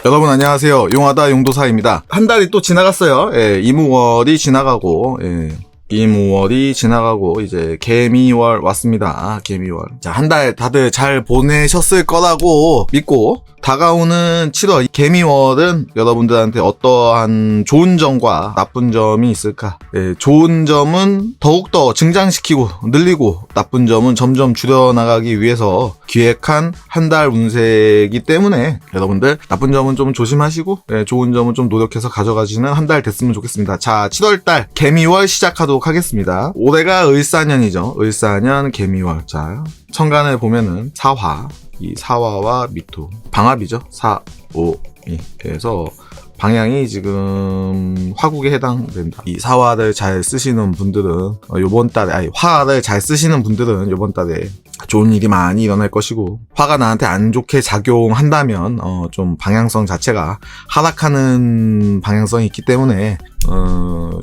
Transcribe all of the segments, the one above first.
여러분 안녕하세요. 용하다 용도사입니다. 한 달이 또 지나갔어요. 예, 이무월이 지나가고, 이무월이 지나가고 이제 개미월 왔습니다. 개미월. 자, 한 달 다들 잘 보내셨을 거라고 믿고 다가오는 7월 개미월은 여러분들한테 어떠한 좋은 점과 나쁜 점이 있을까? 예, 좋은 점은 더욱더 증장시키고 늘리고 나쁜 점은 점점 줄여나가기 위해서 기획한 한 달 운세이기 때문에 여러분들 나쁜 점은 좀 조심하시고 좋은 점은 좀 노력해서 가져가시는 한 달 됐으면 좋겠습니다. 자, 7월달 개미월 시작하도록 하겠습니다. 올해가 을사년이죠. 을사년 개미월. 자, 천간을 보면은 사화, 이 사화와 미토 방합이죠. 4, 5, 2. 그래서 방향이 지금 화국에 해당된다. 이 사화를 잘 쓰시는 분들은 요번 달에 화를 잘 쓰시는 분들은 요번 달에 좋은 일이 많이 일어날 것이고, 화가 나한테 안 좋게 작용한다면 좀 방향성 자체가 하락하는 방향성이 있기 때문에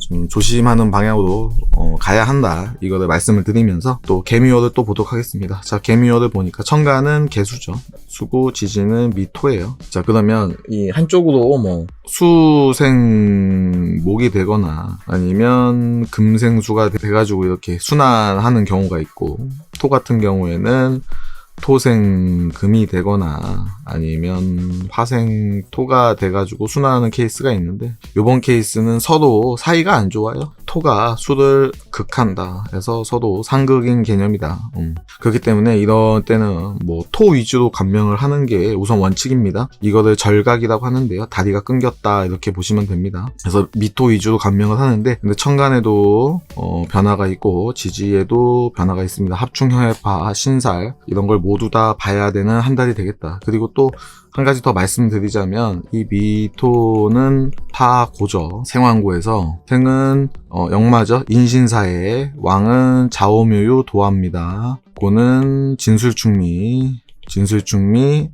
좀 조심하는 방향으로 가야 한다, 이거를 말씀을 드리면서 또 개미월을 또 보도록 하겠습니다. 자, 개미월을 보니까 천간은 개수죠. 수고, 지지는 미토예요. 자, 그러면 이 한쪽으로 뭐 수생목이 되거나 아니면 금생수가 돼가지고 이렇게 순환하는 경우가 있고, 토 같은 경우에는 토생금이 되거나 아니면 화생토가 돼가지고 순환하는 케이스가 있는데, 요번 케이스는 서로 사이가 안 좋아요. 토가 수를 극한다 해서 서로 상극인 개념이다. 그렇기 때문에 이런 때는 뭐 토 위주로 감명을 하는 게 우선 원칙입니다. 이거를 절각이라고 하는데요, 다리가 끊겼다 이렇게 보시면 됩니다. 그래서 미토 위주로 감명을 하는데, 근데 천간에도 변화가 있고 지지에도 변화가 있습니다. 합충혈파, 신살 이런 걸 모두 다 봐야 되는 한 달이 되겠다. 그리고 또 한 가지 더 말씀드리자면, 이 미토는 파고죠. 생왕고에서 생은 역마죠. 인신사에, 왕은 자오묘유 도화입니다. 고는 진술충미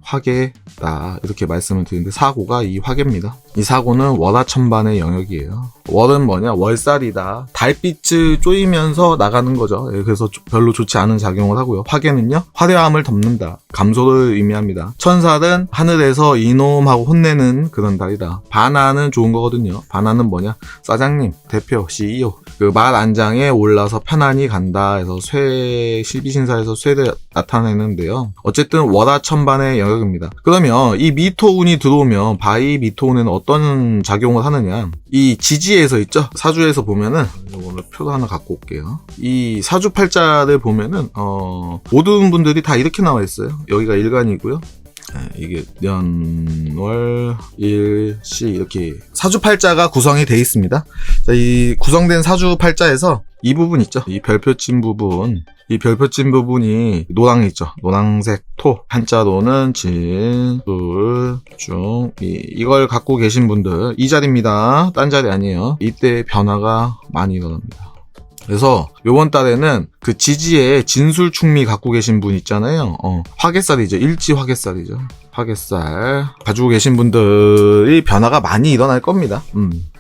화계다 이렇게 말씀을 드리는데, 사고가 이 화계입니다. 이 사고는 월화천반의 영역이에요. 월은 뭐냐? 월살이다. 달빛을 쪼이면서 나가는 거죠. 그래서 별로 좋지 않은 작용을 하고요. 화계는요, 화려함을 덮는다, 감소를 의미합니다. 천살은 하늘에서 이놈하고 혼내는 그런 달이다. 반하는 좋은 거거든요. 반하는 뭐냐? 사장님, 대표, CEO 그 말 안장에 올라서 편안히 간다 해서 실비신사에서 쇠를 나타내는데요. 어쨌든 월화천반의 영역입니다. 그러면 이 미토운이 들어오면 바이 미토운에는 어떤 작용을 하느냐? 이 지지에서 있죠? 사주에서 보면은, 이거를 표도 하나 갖고 올게요. 이 사주팔자를 보면은 모든 분들이 다 이렇게 나와 있어요. 여기가 일간이고요. 이게 년, 월, 일, 시 이렇게 사주팔자가 구성이 되어 있습니다. 자, 이 구성된 사주팔자에서 이 부분 있죠? 이 별표진 부분, 이 별표진 부분이 노랑 있죠? 노랑색 토, 한자로는 진, 술, 중, 이걸 갖고 계신 분들, 이 자리입니다. 딴 자리 아니에요. 이때 변화가 많이 일어납니다. 그래서 요번 달에는 그 지지에 진술충미 갖고 계신 분 있잖아요. 화개살이죠. 일지 화개살이죠. 화개살 가지고 계신 분들이 변화가 많이 일어날 겁니다.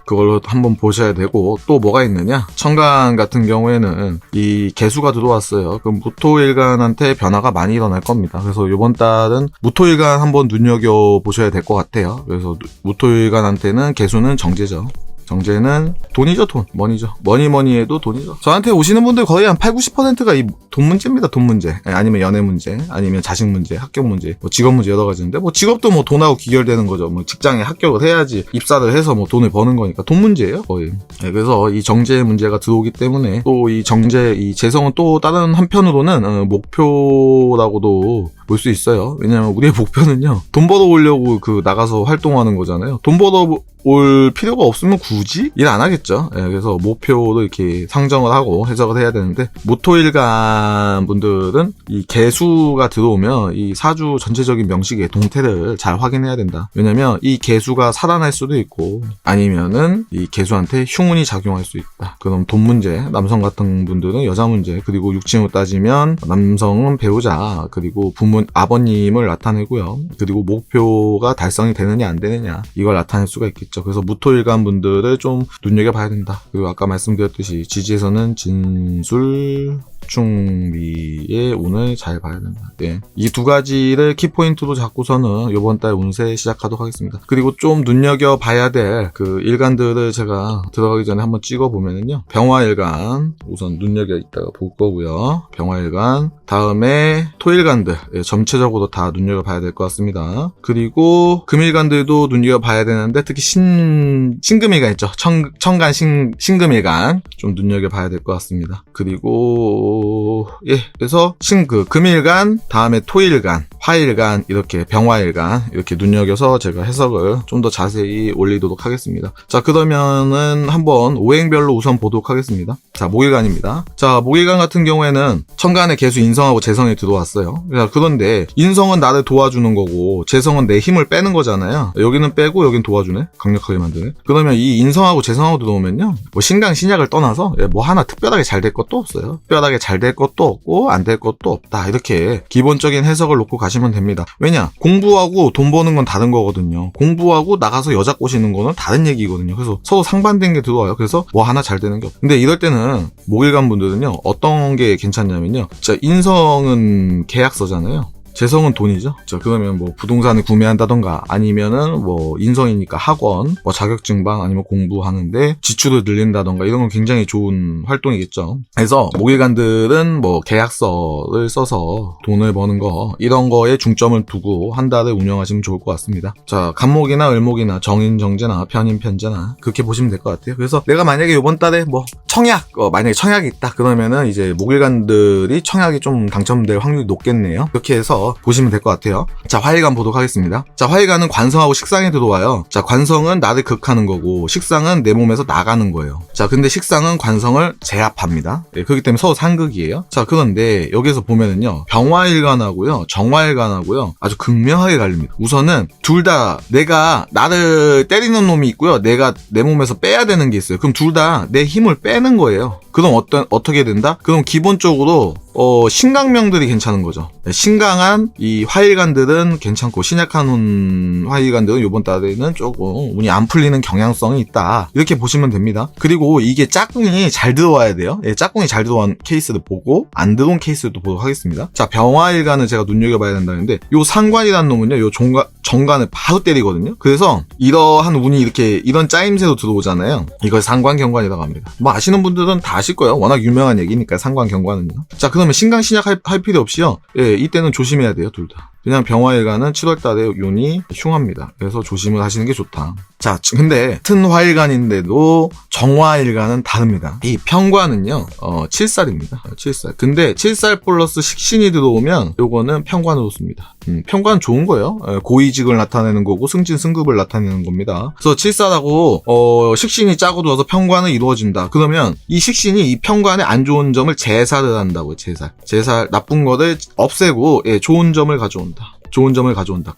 그걸로 한번 보셔야 되고, 또 뭐가 있느냐? 천간 같은 경우에는 이 개수가 들어왔어요. 그럼 무토일간한테 변화가 많이 일어날 겁니다. 그래서 이번 달은 무토일간 한번 눈여겨보셔야 될 것 같아요. 그래서 무토일간한테는 개수는 정제죠. 정제는 돈이죠, 돈. 머니죠. 머니 해도 돈이죠. 저한테 오시는 분들 거의 한 80~90%가 이 돈 문제입니다, 돈 문제. 아니면 연애 문제, 아니면 자식 문제, 학교 문제, 뭐 직업 문제 여러 가지인데, 뭐 직업도 뭐 돈하고 귀결되는 거죠. 뭐 직장에 합격을 해야지 입사를 해서 뭐 돈을 버는 거니까 돈 문제예요, 거의. 그래서 이 정제 문제가 들어오기 때문에, 또 이 정제, 이 재성은 또 다른 한편으로는 목표라고도 볼 수 있어요. 왜냐면 우리의 목표는요, 돈 벌어오려고 나가서 활동하는 거잖아요. 돈 벌어올 필요가 없으면 굳이 일 안 하겠죠. 그래서 목표를 이렇게 상정을 하고 해석을 해야 되는데, 모토일간 분들은 이 개수가 들어오면 이 사주 전체적인 명식의 동태를 잘 확인해야 된다. 왜냐면 이 개수가 살아날 수도 있고, 아니면은 이 개수한테 흉운이 작용할 수 있다. 그럼 돈 문제, 남성 같은 분들은 여자 문제, 그리고 육친으로 따지면 남성은 배우자, 그리고 아버님을 나타내고요. 그리고 목표가 달성이 되느냐 안 되느냐, 이걸 나타낼 수가 있겠죠. 그래서 무토일간 분들을 좀 눈여겨봐야 된다. 그리고 아까 말씀드렸듯이 지지에서는 진술, 합충비의 운을 잘 봐야 된다. 예. 이 두 가지를 키포인트로 잡고서는 이번 달 운세 시작하도록 하겠습니다. 그리고 좀 눈여겨봐야 될 그 일간들을 제가 들어가기 전에 한번 찍어보면은요. 병화일간 우선 눈여겨 있다가 볼 거고요. 병화일간 다음에 토일간들 전체적으로 다 눈여겨봐야 될 것 같습니다. 그리고 금일간들도 눈여겨봐야 되는데 특히 신금일간 있죠. 천간 신금일간 좀 눈여겨봐야 될 것 같습니다. 그리고 그래서 금일간 다음에 토일간 화일간 이렇게 병화일간 이렇게 눈여겨서 제가 해석을 좀 더 자세히 올리도록 하겠습니다. 자, 그러면은 한번 오행별로 우선 보도록 하겠습니다. 자, 목일간입니다. 자, 목일간 같은 경우에는 천간에 계수 인성하고 재성이 들어왔어요. 그런데 인성은 나를 도와주는 거고 재성은 내 힘을 빼는 거잖아요. 여기는 빼고 여긴 도와주네. 강력하게 만드네. 그러면 이 인성하고 재성하고 들어오면요. 뭐 신강 신약을 떠나서 뭐 하나 특별하게 잘 될 것도 없어요. 특별하게 잘 될 것도 없고 안 될 것도 없다. 이렇게 기본적인 해석을 놓고 가시면 됩니다. 왜냐? 공부하고 돈 버는 건 다른 거거든요. 공부하고 나가서 여자 꼬시는 거는 다른 얘기거든요. 그래서 서로 상반된 게 들어와요. 그래서 뭐 하나 잘 되는 게 없어요. 근데 이럴 때는 목일간 분들은요. 어떤 게 괜찮냐면요. 진짜 인성은 계약서잖아요. 재성은 돈이죠. 자, 그러면 뭐 부동산을 구매한다던가 아니면은 뭐 인성이니까 학원, 뭐 자격증방 아니면 공부하는데 지출을 늘린다던가 이런 건 굉장히 좋은 활동이겠죠. 그래서 목일간들은 뭐 계약서를 써서 돈을 버는 거 이런 거에 중점을 두고 한 달을 운영하시면 좋을 것 같습니다. 자, 간목이나 을목이나 정인정제나 편인편제나 그렇게 보시면 될 것 같아요. 그래서 내가 만약에 이번 달에 뭐 청약, 만약에 청약이 있다 그러면은 이제 목일간들이 청약이 좀 당첨될 확률이 높겠네요. 그렇게 해서 보시면 될 것 같아요. 자, 화일간 보도록 하겠습니다. 자, 화일간은 관성하고 식상에 들어와요. 자, 관성은 나를 극하는 거고 식상은 내 몸에서 나가는 거예요. 자, 근데 식상은 관성을 제압합니다. 그렇기 때문에 서로 상극이에요. 자, 그런데 여기서 보면은요. 병화일간하고요. 정화일간하고요. 아주 극명하게 갈립니다. 우선은 둘 다 내가 나를 때리는 놈이 있고요. 내가 내 몸에서 빼야 되는 게 있어요. 그럼 둘 다 내 힘을 빼는 거예요. 그럼 어떻게 된다? 그럼 기본적으로 신강명들이 괜찮은 거죠. 신강한 이 화일간들은 괜찮고 신약한 화일간들은 이번 달에는 조금 운이 안 풀리는 경향성이 있다. 이렇게 보시면 됩니다. 그리고 이게 짝꿍이 잘 들어와야 돼요. 짝꿍이 잘 들어온 케이스를 보고 안 들어온 케이스도 보도록 하겠습니다. 자, 병화일간을 제가 눈여겨봐야 된다는데 요 상관이라는 놈은요. 요 정관을 바로 때리거든요. 그래서 이러한 운이 이렇게 이런 짜임새로 들어오잖아요. 이걸 상관경관이라고 합니다. 뭐 아시는 분들은 다 아실 거예요. 워낙 유명한 얘기니까 상관경관은요. 자, 그러면 신강 신약 할 필요 없이요. 이때는 조심해야 돼요, 둘 다. 그냥 병화일간은 7월달에 운이 흉합니다. 그래서 조심을 하시는 게 좋다. 자, 근데 같은 화일간인데도 정화일간은 다릅니다. 이 편관은요, 7살입니다. 7살. 근데 7살 플러스 식신이 들어오면 요거는 편관으로 씁니다. 편관 좋은 거예요. 고위직을 나타내는 거고 승진 승급을 나타내는 겁니다. 그래서 7살하고 식신이 짜고 들어서 편관은 이루어진다. 그러면 이 식신이 이 편관의 안 좋은 점을 제살을 한다고요. 제살 나쁜 거를 없애고 좋은 점을 가져온다.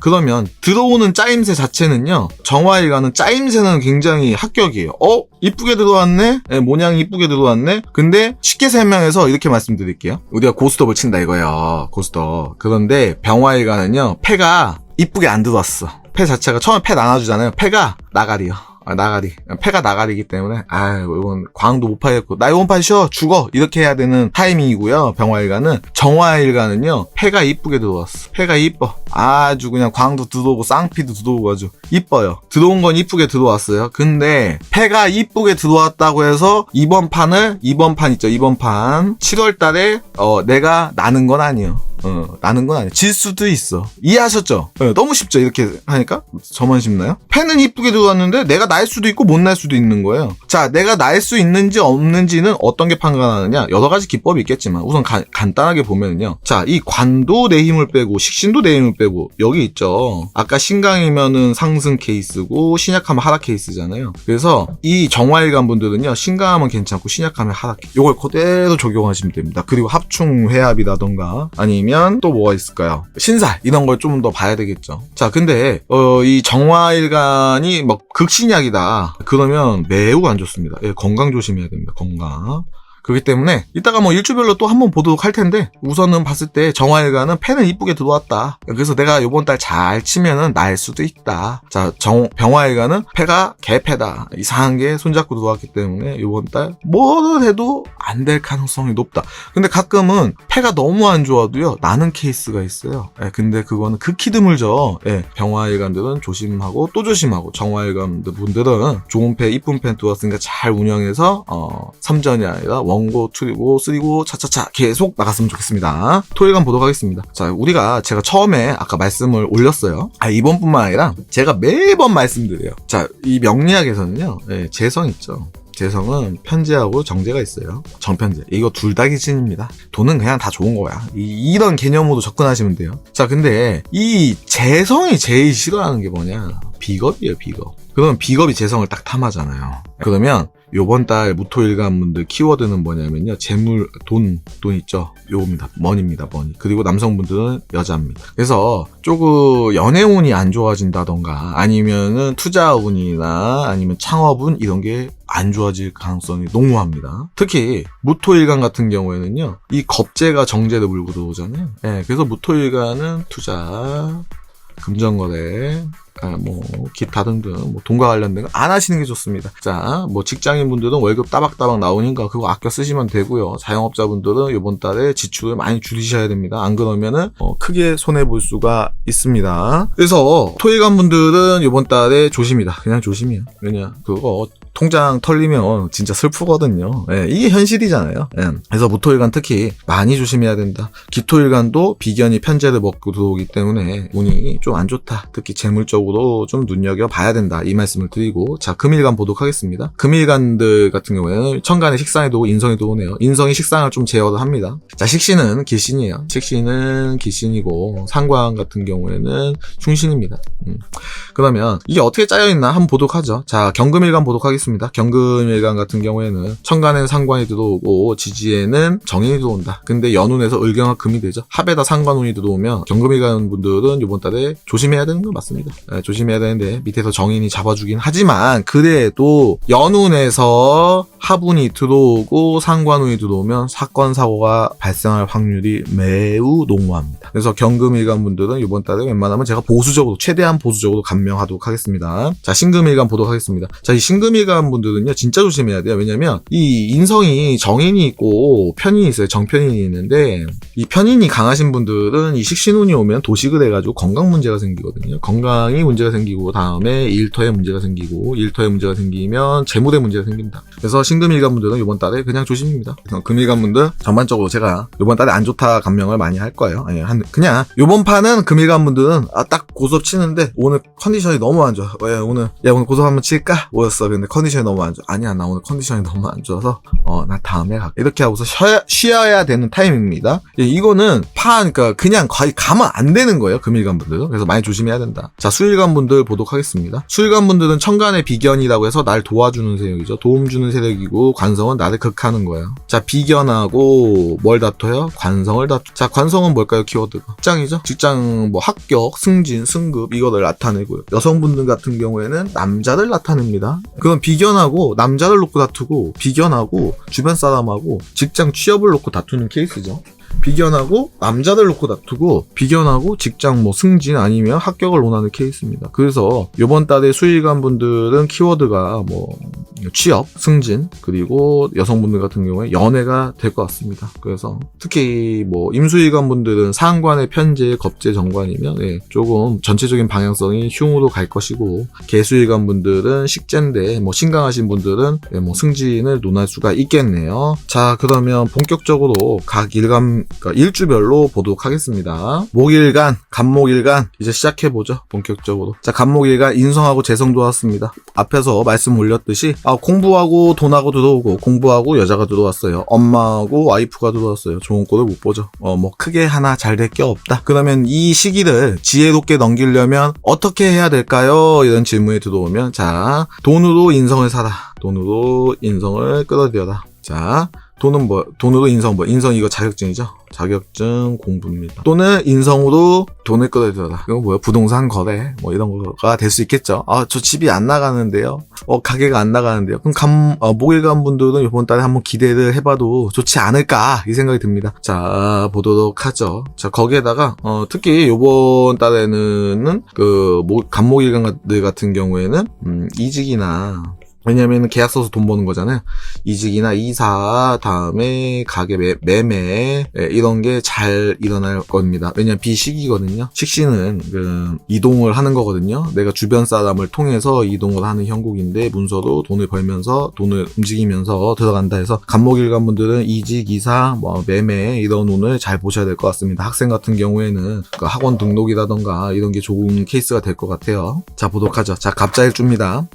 그러면 들어오는 짜임새 자체는요. 정화일간은 짜임새는 굉장히 합격이에요. 이쁘게 들어왔네? 모양이 이쁘게 들어왔네? 근데 쉽게 설명해서 이렇게 말씀드릴게요. 우리가 고스톱을 친다 이거예요. 고스톱. 그런데 병화일간은요. 패가 이쁘게 안 들어왔어. 패 자체가 처음에 패 나눠주잖아요. 패가 나가리요. 패가 나가리기 때문에 이건 광도 못 파겠고 나 이번 판 쉬어 죽어 이렇게 해야 되는 타이밍이고요. 병화일간은 정화일간은요 패가 이쁘게 들어왔어. 패가 이뻐. 아주 그냥 광도 들어오고 쌍피도 들어오고 아주 이뻐요. 들어온 건 이쁘게 들어왔어요. 근데 패가 이쁘게 들어왔다고 해서 이번 판 있죠. 이번 판 7월 달에 내가 나는 건 아니에요. 나는 건 아니에요. 질 수도 있어. 이해하셨죠? 너무 쉽죠? 이렇게 하니까? 저만 쉽나요? 패는 이쁘게 들어왔는데 내가 날 수도 있고 못 날 수도 있는 거예요. 자, 내가 날 수 있는지 없는지는 어떤 게 판단하느냐? 여러 가지 기법이 있겠지만 우선 간단하게 보면요. 자, 이 관도 내 힘을 빼고 식신도 내 힘을 빼고 여기 있죠. 아까 신강이면은 상승 케이스고 신약하면 하락 케이스잖아요. 그래서 이 정화일간 분들은요. 신강하면 괜찮고 신약하면 하락. 요걸 그대로 적용하시면 됩니다. 그리고 합충 회합이라던가 아니면 또 뭐가 있을까요? 신살 이런 걸 좀 더 봐야 되겠죠. 자, 근데 이 정화일간이 막 극신약이다. 그러면 매우 안 좋습니다. 건강 조심해야 됩니다. 건강. 그렇기 때문에 이따가 뭐 일주별로 또 한번 보도록 할 텐데 우선은 봤을 때 정화일간은 패는 이쁘게 들어왔다. 그래서 내가 요번 달 잘 치면은 날 수도 있다. 자, 병화일간은 패가 개패다. 이상한 게 손잡고 들어왔기 때문에 요번 달 뭐를 해도 안 될 가능성이 높다. 근데 가끔은 패가 너무 안 좋아도요 나는 케이스가 있어요. 근데 그거는 극히 드물죠. 병화일간들은 조심하고 또 조심하고 정화일간 분들은 좋은 패 이쁜 패 들어왔으니까 잘 운영해서 3전이 아니라 원고, 투고, 쓰리고 차차차 계속 나갔으면 좋겠습니다. 토일간 보도록 하겠습니다. 자, 제가 처음에 아까 말씀을 올렸어요. 이번뿐만 아니라 제가 매번 말씀드려요. 자, 이 명리학에서는요 재성 있죠. 재성은 편재하고 정재가 있어요. 정편재. 이거 둘 다 기진입니다. 돈은 그냥 다 좋은 거야. 이런 개념으로 접근하시면 돼요. 자, 근데 이 재성이 제일 싫어하는 게 뭐냐? 비겁이에요, 비겁. 그러면 비겁이 재성을 딱 탐하잖아요. 그러면 요번 달 무토일간 분들 키워드는 뭐냐면요. 재물, 돈 있죠. 요겁니다. 머니입니다, 머니. 그리고 남성분들은 여자입니다. 그래서 조금 연애운이 안 좋아진다던가 아니면은 투자운이나 아니면 창업운 이런 게 안 좋아질 가능성이 농후합니다. 특히 무토일간 같은 경우에는요. 이 겁재가 정제를 물고 들어오잖아요. 그래서 무토일간은 투자, 금전거래, 뭐 기타 등등 뭐 돈과 관련된 거 안 하시는 게 좋습니다. 자, 뭐 직장인분들은 월급 따박따박 나오니까 그거 아껴 쓰시면 되고요. 자영업자분들은 이번 달에 지출을 많이 줄이셔야 됩니다. 안 그러면은 크게 손해 볼 수가 있습니다. 그래서 토일간 분들은 이번 달에 조심이다. 그냥 조심이야. 왜냐 그거 통장 털리면 진짜 슬프거든요. 이게 현실이잖아요. 그래서 무토일간 특히 많이 조심해야 된다. 기토일간도 비견이 편재를 먹고 들어오기 때문에 운이 좀 안 좋다. 특히 재물적으로 좀 눈여겨봐야 된다. 이 말씀을 드리고 자, 금일간 보도록 하겠습니다. 금일간들 같은 경우에는 천간에 식상에도 인성에도 오네요. 인성이 식상을 좀 제어를 합니다. 자, 식신은 기신이에요. 식신은 기신이고 상관 같은 경우에는 충신입니다. 그러면 이게 어떻게 짜여있나 한번 보도록 하죠. 자, 경금일간 보도록 하겠습니다. 경금일간 같은 경우에는 천간에는 상관이 들어오고 지지에는 정인이 들어온다. 근데 연운에서 을경화 금이 되죠. 합에다 상관운이 들어오면 경금일간 분들은 이번 달에 조심해야 되는 건 맞습니다. 조심해야 되는데 밑에서 정인이 잡아주긴 하지만 그래도 연운에서 합운이 들어오고 상관운이 들어오면 사건 사고가 발생할 확률이 매우 농후합니다. 그래서 경금일간 분들은 이번 달에 웬만하면 제가 최대한 보수적으로 감명하도록 하겠습니다. 자, 신금일간 보도록 하겠습니다. 자, 이 신금일간 분들은요 진짜 조심해야 돼요. 왜냐면 이 인성이 정인이 있고 편인이 있어요. 정편인이 있는데 이 편인이 강하신 분들은 이 식신운이 오면 도식을 해가지고 건강 문제가 생기거든요. 건강이 문제가 생기고 다음에 일터에 문제가 생기고 일터에 문제가 생기면 재물에 문제가 생깁니다. 그래서 신금일간 분들은 이번 달에 그냥 조심입니다. 금일간 분들 전반적으로 제가 이번 달에 안 좋다 감명을 많이 할 거예요. 그냥 이번 판은 금일간 분들은 딱 고수업 치는데 오늘 컨디션이 너무 안 좋아. 왜 오늘 고수업 한번 칠까? 뭐였어. 근데 컨디션이 너무 안 좋아. 아니야, 나 오늘 컨디션이 너무 안 좋아서 나 다음에 갈게. 이렇게 하고서 쉬어야 되는 타임입니다. 이거는 그러니까 그냥 거의 가면 안 되는 거예요. 금일간 분들은. 그래서 많이 조심해야 된다. 자, 수일간 분들 보도록 하겠습니다. 수일간 분들은 천간의 비견이라고 해서 날 도와주는 세력이죠. 도움 주는 세력이고 관성은 나를 극하는 거예요. 자, 비견하고 뭘 다퉈요? 관성을 다투. 자, 관성은 뭘까요? 키워드가 직장이죠. 직장 뭐 합격, 승진, 승급 이거를 나타내고요. 여성분들 같은 경우에는 남자를 나타냅니다. 그건 비견하고 남자를 놓고 다투고 비견하고 주변 사람하고 직장 취업을 놓고 다투는 케이스죠. 비견하고 남자들 놓고 다투고 비견하고 직장 뭐 승진 아니면 합격을 원하는 케이스입니다. 그래서 이번 달에 수일간 분들은 키워드가 뭐 취업, 승진 그리고 여성분들 같은 경우에 연애가 될 것 같습니다. 그래서 특히 뭐 임수일간 분들은 상관의 편재, 겁재, 정관이면 조금 전체적인 방향성이 흉으로 갈 것이고 개수일간 분들은 식재인데 뭐 신강하신 분들은 뭐 승진을 논할 수가 있겠네요. 자, 그러면 본격적으로 각 일간 그러니까 일주별로 보도록 하겠습니다. 목일간, 간목일간 이제 시작해보죠. 본격적으로. 자, 간목일간 인성하고 재성 들어왔습니다. 앞에서 말씀 올렸듯이 공부하고 돈하고 들어오고 공부하고 여자가 들어왔어요. 엄마하고 와이프가 들어왔어요. 좋은 꼴을 못 보죠. 뭐 크게 하나 잘 될 게 없다. 그러면 이 시기를 지혜롭게 넘기려면 어떻게 해야 될까요? 이런 질문이 들어오면 자, 돈으로 인성을 사라. 돈으로 인성을 끌어들여라. 자, 돈으로 인성 이거 자격증이죠. 자격증 공부입니다. 또는 인성으로 돈을 끌어들여라. 이건 뭐야? 부동산 거래 이런 거가 될 수 있겠죠. 저 집이 안 나가는데요. 가게가 안 나가는데요. 그럼 목일관 분들은 이번 달에 한번 기대를 해봐도 좋지 않을까 이 생각이 듭니다. 자, 보도록 하죠. 자, 거기에다가 특히 이번 달에는 간목일관들 같은 경우에는 이직이나, 왜냐면 계약서서 돈 버는 거잖아요. 이직이나 이사, 다음에 가게 매매 이런 게 잘 일어날 겁니다. 왜냐면 비식이거든요. 식신은 이동을 하는 거거든요. 내가 주변 사람을 통해서 이동을 하는 형국인데 문서로 돈을 벌면서 돈을 움직이면서 들어간다 해서 간목일관 분들은 이직, 이사, 매매 이런 운을 잘 보셔야 될 것 같습니다. 학생 같은 경우에는 학원 등록이라던가 이런 게 좋은 케이스가 될 것 같아요. 자, 보도록 하죠. 자, 갑자일주입니다.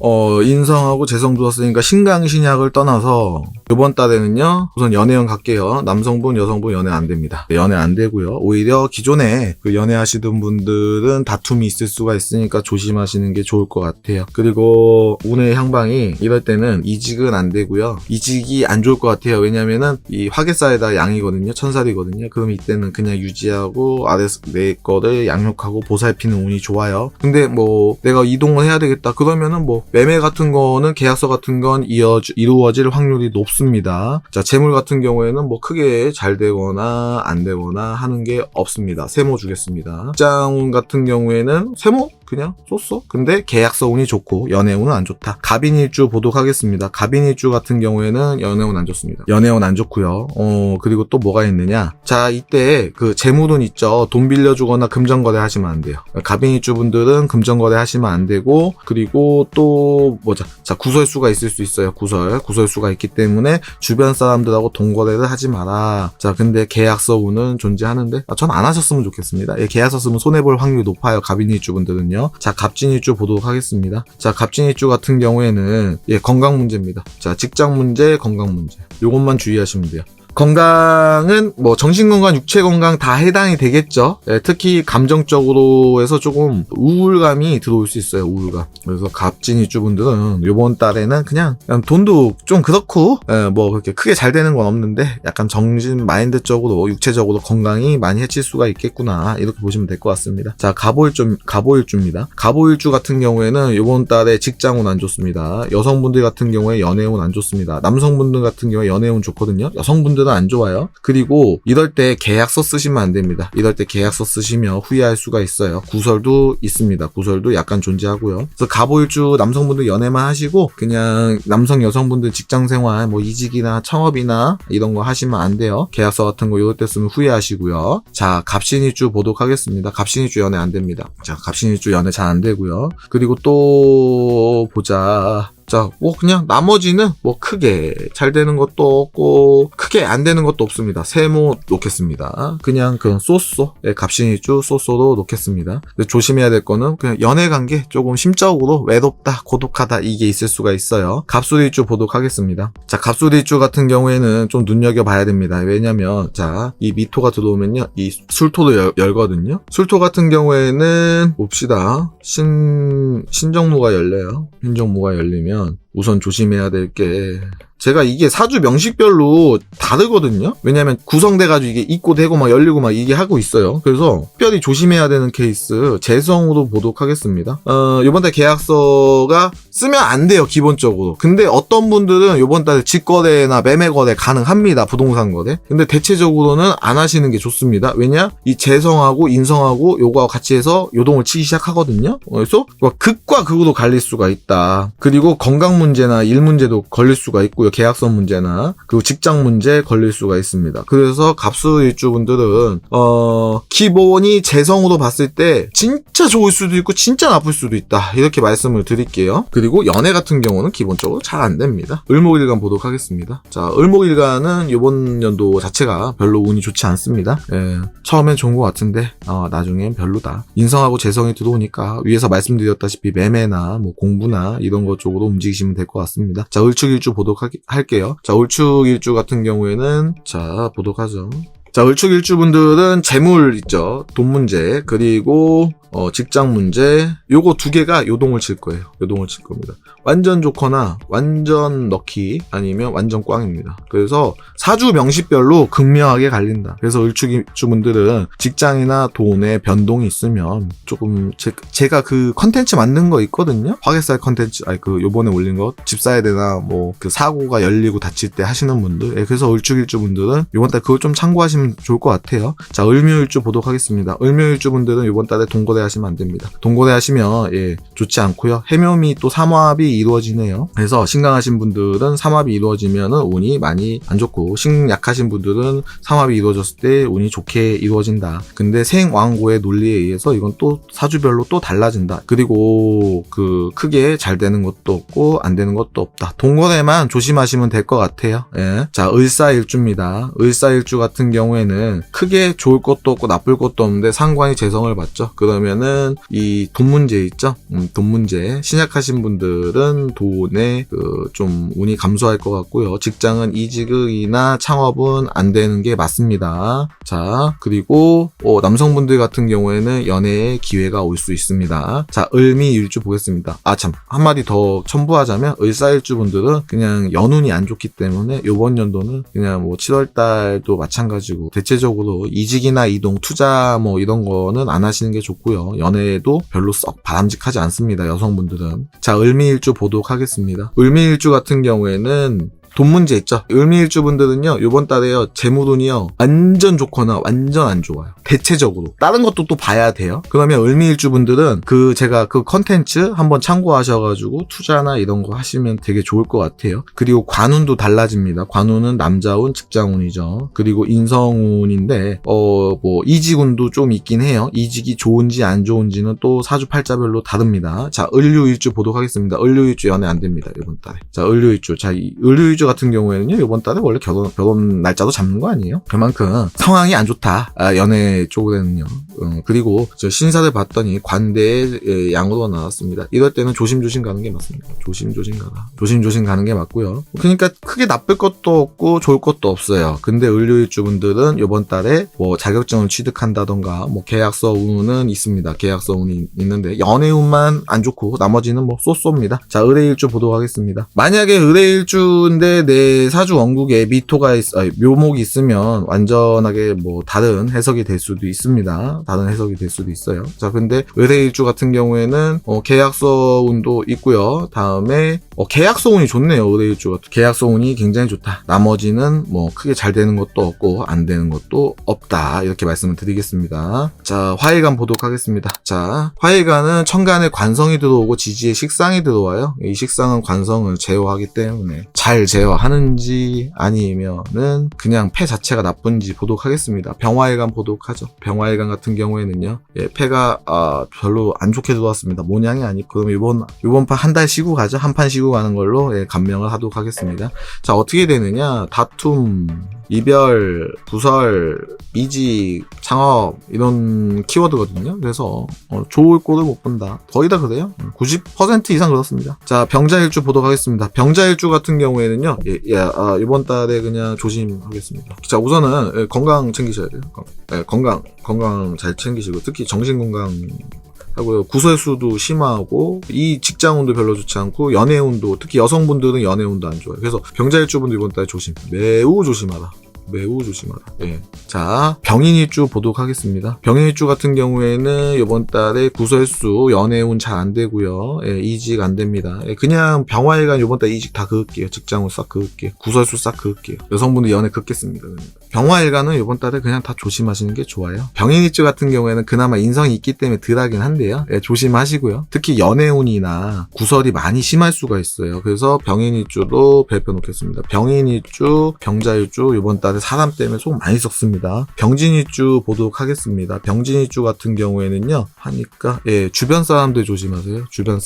인성하고 재성 들었으니까 신강신약을 떠나서 이번 달에는요, 우선 연애운 갈게요. 남성분, 여성분 연애 안 됩니다. 연애 안 되고요. 오히려 기존에 연애하시던 분들은 다툼이 있을 수가 있으니까 조심하시는 게 좋을 것 같아요. 그리고 운의 향방이 이럴 때는 이직은 안 되고요. 이직이 안 좋을 것 같아요. 왜냐면은 이 화개살에다 양이거든요. 천살이거든요. 그럼 이때는 그냥 유지하고 내 거를 양육하고 보살피는 운이 좋아요. 근데 내가 이동을 해야 되겠다. 그러면은 매매 같은 거는 계약서 같은 건 이루어질 확률이 높습니다. 자, 재물 같은 경우에는 크게 잘 되거나 안 되거나 하는 게 없습니다. 세모 주겠습니다. 직장운 같은 경우에는 세모? 그냥 쏘쏘? 근데 계약서 운이 좋고 연애운은 안 좋다. 갑인일주 보도록 하겠습니다. 갑인일주 같은 경우에는 연애운 안 좋습니다. 연애운 안 좋고요. 그리고 또 뭐가 있느냐? 자, 이때 재물운 있죠. 돈 빌려주거나 금전거래 하시면 안 돼요. 갑인일주 분들은 금전거래 하시면 안 되고, 그리고 또 자, 구설수가 있을 수 있어요. 구설수가 있기 때문에 주변 사람들하고 돈거래를 하지 마라. 자, 근데 계약서 운은 존재하는데 전 안 하셨으면 좋겠습니다. 계약서 쓰면 손해볼 확률이 높아요. 갑인일주 분들은요. 자, 갑진일주 보도록 하겠습니다. 자, 갑진일주 같은 경우에는 건강 문제입니다. 자, 직장 문제, 건강 문제. 요것만 주의하시면 돼요. 건강은 정신건강, 육체건강 다 해당이 되겠죠. 특히 감정적으로 해서 조금 우울감이 들어올 수 있어요. 우울감. 그래서 갑진일주분들은 이번 달에는 그냥 돈도 좀 그렇고 그렇게 크게 잘 되는 건 없는데 약간 정신 마인드적으로 육체적으로 건강이 많이 해칠 수가 있겠구나 이렇게 보시면 될 것 같습니다. 자, 갑오일주입니다. 갑오일주 같은 경우에는 이번 달에 직장운 안 좋습니다. 여성분들 같은 경우에 연애운 안 좋습니다. 남성분들 같은 경우에 연애운 좋거든요. 여성분들 안 좋아요. 그리고 이럴 때 계약서 쓰시면 안 됩니다. 이럴 때 계약서 쓰시면 후회할 수가 있어요. 구설도 있습니다. 구설도 약간 존재하고요. 그래서 갑오일주 남성분들 연애만 하시고 그냥 남성 여성분들 직장생활 이직이나 창업이나 이런 거 하시면 안 돼요. 계약서 같은 거 이럴 때 쓰면 후회하시고요. 자, 갑신일주 보도록 하겠습니다. 갑신일주 연애 안 됩니다. 자, 갑신일주 연애 잘 안 되고요. 그리고 또 보자. 자, 그냥 나머지는 크게 잘 되는 것도 없고 크게 안 되는 것도 없습니다. 세모 놓겠습니다. 그냥 쏘쏘, 갑신일주 쏘쏘로 놓겠습니다. 근데 조심해야 될 거는 그냥 연애관계 조금 심적으로 외롭다, 고독하다 이게 있을 수가 있어요. 갑술일주 보도록 하겠습니다. 자, 갑술일주 같은 경우에는 좀 눈여겨봐야 됩니다. 왜냐면 자, 이 미토가 들어오면요, 이 술토도 열거든요. 술토 같은 경우에는 봅시다. 신정무가 열려요. 신정무가 열리면 우선 조심해야 될 게 제가 이게 사주 명식별로 다르거든요. 왜냐면 구성돼가지고 이게 있고 되고 열리고 이게 하고 있어요. 그래서 특별히 조심해야 되는 케이스 재성으로 보도록 하겠습니다. 요번 달 계약서가 쓰면 안 돼요, 기본적으로. 근데 어떤 분들은 요번 달에 직거래나 매매거래 가능합니다, 부동산 거래. 근데 대체적으로는 안 하시는 게 좋습니다. 왜냐? 이 재성하고 인성하고 요거와 같이 해서 요동을 치기 시작하거든요. 그래서 극과 극으로 갈릴 수가 있다. 그리고 건강 문제나 일 문제도 걸릴 수가 있고요. 계약서 문제나 그리고 직장 문제 걸릴 수가 있습니다. 그래서 갑수일주분들은 기본이 재성으로 봤을 때 진짜 좋을 수도 있고 진짜 나쁠 수도 있다 이렇게 말씀을 드릴게요. 그리고 연애 같은 경우는 기본적으로 잘 안 됩니다. 을목일간 보도록 하겠습니다. 자, 을목일간은 이번 연도 자체가 별로 운이 좋지 않습니다. 처음엔 좋은 것 같은데 나중엔 별로다. 인성하고 재성이 들어오니까 위에서 말씀드렸다시피 매매나 공부나 이런 것 쪽으로 움직이시면 될 것 같습니다. 자, 을축일주 보도록 할게요. 자, 을축일주 같은 경우에는 자, 보도록 하죠. 자, 을축일주분들은 재물 있죠. 돈 문제, 그리고 직장 문제 요거 두 개가 요동을 칠 거예요. 요동을 칠 겁니다. 완전 좋거나 완전 럭키 아니면 완전 꽝입니다. 그래서 사주 명시별로 극명하게 갈린다. 그래서 을축일주분들은 직장이나 돈에 변동이 있으면 조금 제가 그 컨텐츠 만든 거 있거든요. 화개살 컨텐츠 요번에 올린 거 집 사야 되나 뭐 그 사고가 열리고 다칠 때 하시는 분들. 그래서 을축일주분들은 요번 달 그거 좀 참고하시면 좋을 것 같아요. 자, 을묘일주 보도록 하겠습니다. 을묘일주분들은 요번 달에 동거래 하시면 안 됩니다. 동거래 하시면 좋지 않고요. 해묘미 또 삼합이 이루어지네요. 그래서 신강하신 분들은 삼합이 이루어지면은 운이 많이 안 좋고, 신약하신 분들은 삼합이 이루어졌을 때 운이 좋게 이루어진다. 근데 생왕고의 논리에 의해서 이건 또 사주별로 또 달라진다. 그리고 그 크게 잘 되는 것도 없고 안 되는 것도 없다. 동거래만 조심하시면 될 것 같아요. 자, 을사일주입니다. 을사일주 같은 경우에는 크게 좋을 것도 없고 나쁠 것도 없는데 상관이 재성을 받죠. 그러면은 이 돈 문제 있죠. 돈 문제 신약하신 분들은 돈에 좀 운이 감소할 것 같고요. 직장은 이직이나 창업은 안 되는 게 맞습니다. 자, 그리고 남성분들 같은 경우에는 연애의 기회가 올 수 있습니다. 자, 을미일주 보겠습니다. 한마디 더 첨부하자면 을사일주 분들은 그냥 연운이 안 좋기 때문에 요번 연도는 그냥 뭐 7월달도 마찬가지고 대체적으로 이직이나 이동, 투자 뭐 이런 거는 안 하시는 게 좋고요. 연애도 별로 썩 바람직하지 않습니다. 여성분들은. 자, 을미일주 보도록 하겠습니다. 을미일주 같은 경우에는 돈 문제 있죠. 을미일주 분들은요, 요번 달에요, 재물운이요, 완전 좋거나 완전 안 좋아요. 대체적으로. 다른 것도 또 봐야 돼요. 그러면 을미일주 분들은 제가 그 컨텐츠 한번 참고하셔가지고 투자나 이런 거 하시면 되게 좋을 것 같아요. 그리고 관운도 달라집니다. 관운은 남자운, 직장운이죠. 그리고 인성운인데, 뭐, 이직운도 좀 있긴 해요. 이직이 좋은지 안 좋은지는 또 사주팔자별로 다릅니다. 자, 을류일주 보도록 하겠습니다. 을류일주 연애 안 됩니다. 이번 달에. 자, 을류일주. 자, 을류일주 같은 경우에는요, 이번 달에 원래 결혼 날짜도 잡는 거 아니에요? 그만큼 상황이 안 좋다. 연애 쪽에는요. 그리고 저 신사를 봤더니 관대의 양으로 나왔습니다. 이럴 때는 조심조심 가는 게 맞습니다. 조심조심 가는 게 맞고요. 그러니까 크게 나쁠 것도 없고 좋을 것도 없어요. 근데 을류일주 분들은 이번 달에 뭐 자격증을 취득한다던가 뭐 계약서 운은 있습니다. 계약서 운이 있는데 연애 운만 안 좋고 나머지는 뭐 쏘쏘입니다. 자, 을해일주 보도록 하겠습니다. 만약에 을해일주인데 내 사주 원국에 묘목이 있으면 완전하게 뭐 다른 해석이 될 수도 있습니다. 다른 해석이 될 수도 있어요. 자, 근데 을해일주 같은 경우에는 계약서 운도 있고요. 다음에 계약서 운이 좋네요. 을해일주가 계약서 운이 굉장히 좋다. 나머지는 뭐 크게 잘 되는 것도 없고 안 되는 것도 없다. 이렇게 말씀을 드리겠습니다. 자, 화일간 보도록 하겠습니다. 자, 화일간은 천간에 관성이 들어오고 지지에 식상이 들어와요. 이 식상은 관성을 제어하기 때문에 잘 제어하는지 아니면은 그냥 패 자체가 나쁜지 보도록 하겠습니다. 병화일간 보도록 하죠. 병화일간 같은 경우에는요, 패가 별로 안 좋게 들어왔습니다. 모양이 아니고. 그럼 이번 판 한 달 쉬고 가죠. 한 판 쉬고 가는 걸로 감명을 하도록 하겠습니다. 자, 어떻게 되느냐? 다툼, 이별, 구설, 이직, 창업 이런 키워드거든요. 그래서 좋을 꼴을 못 본다. 거의 다 그래요. 90% 이상 그렇습니다. 자, 병자일주 보도록 하겠습니다. 병자일주 같은 경우에는요, 이번 달에 그냥 조심하겠습니다. 자, 우선은 건강 챙기셔야 돼요. 건강 잘 챙기시고, 특히 정신 건강 하고요. 구설수도 심하고, 이 직장운도 별로 좋지 않고, 연애운도, 특히 여성분들은 연애운도 안 좋아요. 그래서 병자일주분들 이번 달에 매우 조심하라. 자, 병인일주 보도록 하겠습니다. 병인일주 같은 경우에는 이번 달에 구설수, 연애운 잘 안 되고요. 이직 안 됩니다. 그냥 병화일간 이번 달 이직 다 그을게요. 직장운 싹 그을게요. 구설수 싹 그을게요. 여성분들 연애 그겠습니다. 병화일간은 이번 달에 그냥 다 조심하시는 게 좋아요. 병인일주 같은 경우에는 그나마 인성이 있기 때문에 덜하긴 한데요. 조심하시고요. 특히 연애운이나 구설이 많이 심할 수가 있어요. 그래서 병인일주도 발표 놓겠습니다. 병인일주, 병자일주 이번 달에 사람 때문에 속 많이 썩습니다. 병진일주 보도록 하겠습니다. 병진일주 같은 경우에는요, 주변 사람들 조심하세요. 주변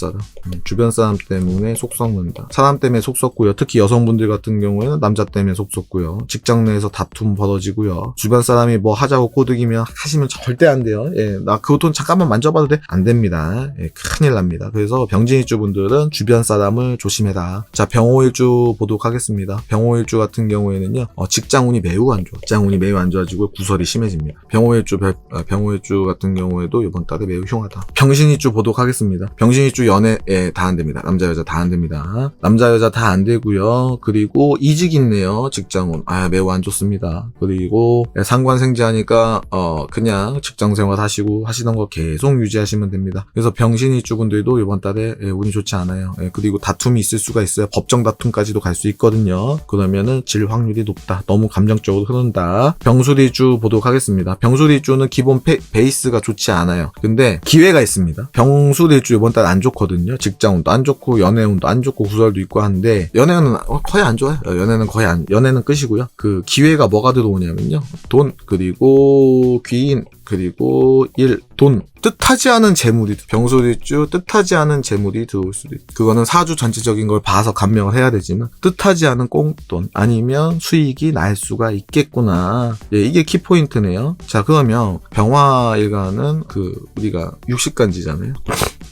사람 때문에 속 썩는다. 사람 때문에 속 썩고요. 특히 여성분들 같은 경우에는 남자 때문에 속 썩고요. 직장 내에서 다툼 벌어지고요. 주변 사람이 뭐 하자고 꼬드기면 하시면 절대 안 돼요. 나 그 돈 잠깐만 만져봐도 돼? 안 됩니다. 큰일 납니다. 그래서 병진일주 분들은 주변 사람을 조심해라. 자, 병호일주 보도록 하겠습니다. 병호일주 같은 경우에는요, 직장 운이 직장운이 매우 안 좋아. 직장운이 매우 안 좋아지고 구설이 심해집니다. 병호일주 같은 경우에도 이번 달에 매우 흉하다. 병신일주 보도록 하겠습니다. 병신일주 연애에 다 안 됩니다. 남자 여자 다 안 됩니다. 남자 여자 다 안 되고요. 그리고 이직 있네요. 직장운 매우 안 좋습니다. 그리고 상관생지하니까 그냥 직장생활 하시던 거 계속 유지하시면 됩니다. 그래서 병신일주 분들도 이번 달에 운이 좋지 않아요. 그리고 다툼이 있을 수가 있어요. 법정 다툼까지도 갈 수 있거든요. 그러면은 질 확률이 높다. 너무 감정적으로 흐른다. 병술일주 보도록 하겠습니다. 병술일주는 기본 베이스가 좋지 않아요. 근데 기회가 있습니다. 병술일주 이번 달 안 좋거든요. 직장운도 안 좋고 연애운도 안 좋고 구설도 있고 하는데 연애는 거의 안 좋아요. 연애는 끝이고요. 그 기회가 뭐가 들어오냐면요. 돈, 그리고 귀인, 그리고 일, 돈. 뜻하지 않은 재물이, 병술일주 뜻하지 않은 재물이 들어올 수도 있고, 그거는 사주 전체적인 걸 봐서 감명을 해야 되지만, 뜻하지 않은 꽁돈, 아니면 수익이 날 수가 있겠구나. 이게 키포인트네요. 자, 그러면 병화일간은 우리가 60간지잖아요.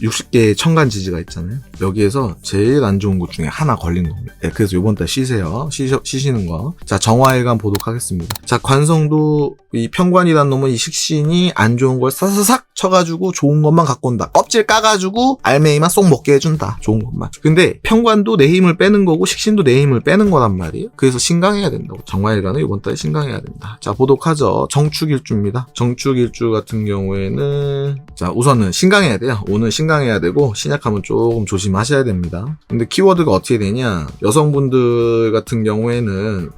60개의 천간지지가 있잖아요. 여기에서 제일 안 좋은 것 중에 하나 걸린 겁니다. 그래서 이번 달 쉬세요. 쉬시는 거. 자, 정화일간 보도록 하겠습니다. 자, 관성도 이 편관이라는 놈은 이 식신이 안 좋은 걸 사사삭 쳐가지고 좋은 것만 갖고 온다. 껍질 까가지고 알맹이만 쏙 먹게 해준다. 좋은 것만. 근데 편관도 내 힘을 빼는 거고 식신도 내 힘을 빼는 거란 말이에요. 그래서 신강해야 된다고. 정화일간은 이번 달에 신강해야 된다. 자, 보도록 하죠. 정축일주입니다. 정축일주 같은 경우에는 자, 우선은 신강해야 돼요. 오늘 신강해야 되고 신약하면 조금 조심하셔야 됩니다. 근데 키워드가 어떻게 되냐? 여성분들 같은 경우에는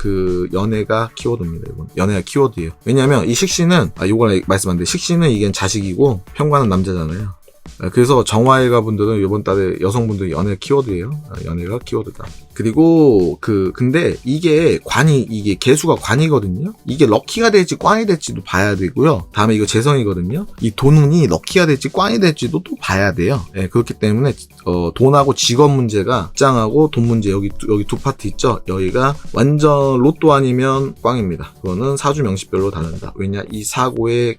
연애가 키워드입니다. 이건 연애가 키워드예요. 왜냐면 이 식신은 요걸 말씀 안 돼. 식신은 이게 자식이고 편관은 남자잖아요. 그래서 정화일가 분들은 이번 달에 여성분들 연애 키워드예요. 연애가 키워드다. 그리고 근데 이게 개수가 관이거든요. 이게 럭키가 될지 꽝이 될지도 봐야 되고요. 다음에 이거 재성이거든요. 이 돈운이 럭키가 될지 꽝이 될지도 또 봐야 돼요. 그렇기 때문에 돈하고 직업 문제가 직장하고 돈 문제 여기 두 파트 있죠. 여기가 완전 로또 아니면 꽝입니다. 그거는 사주 명식별로 다른다. 왜냐 이 사고가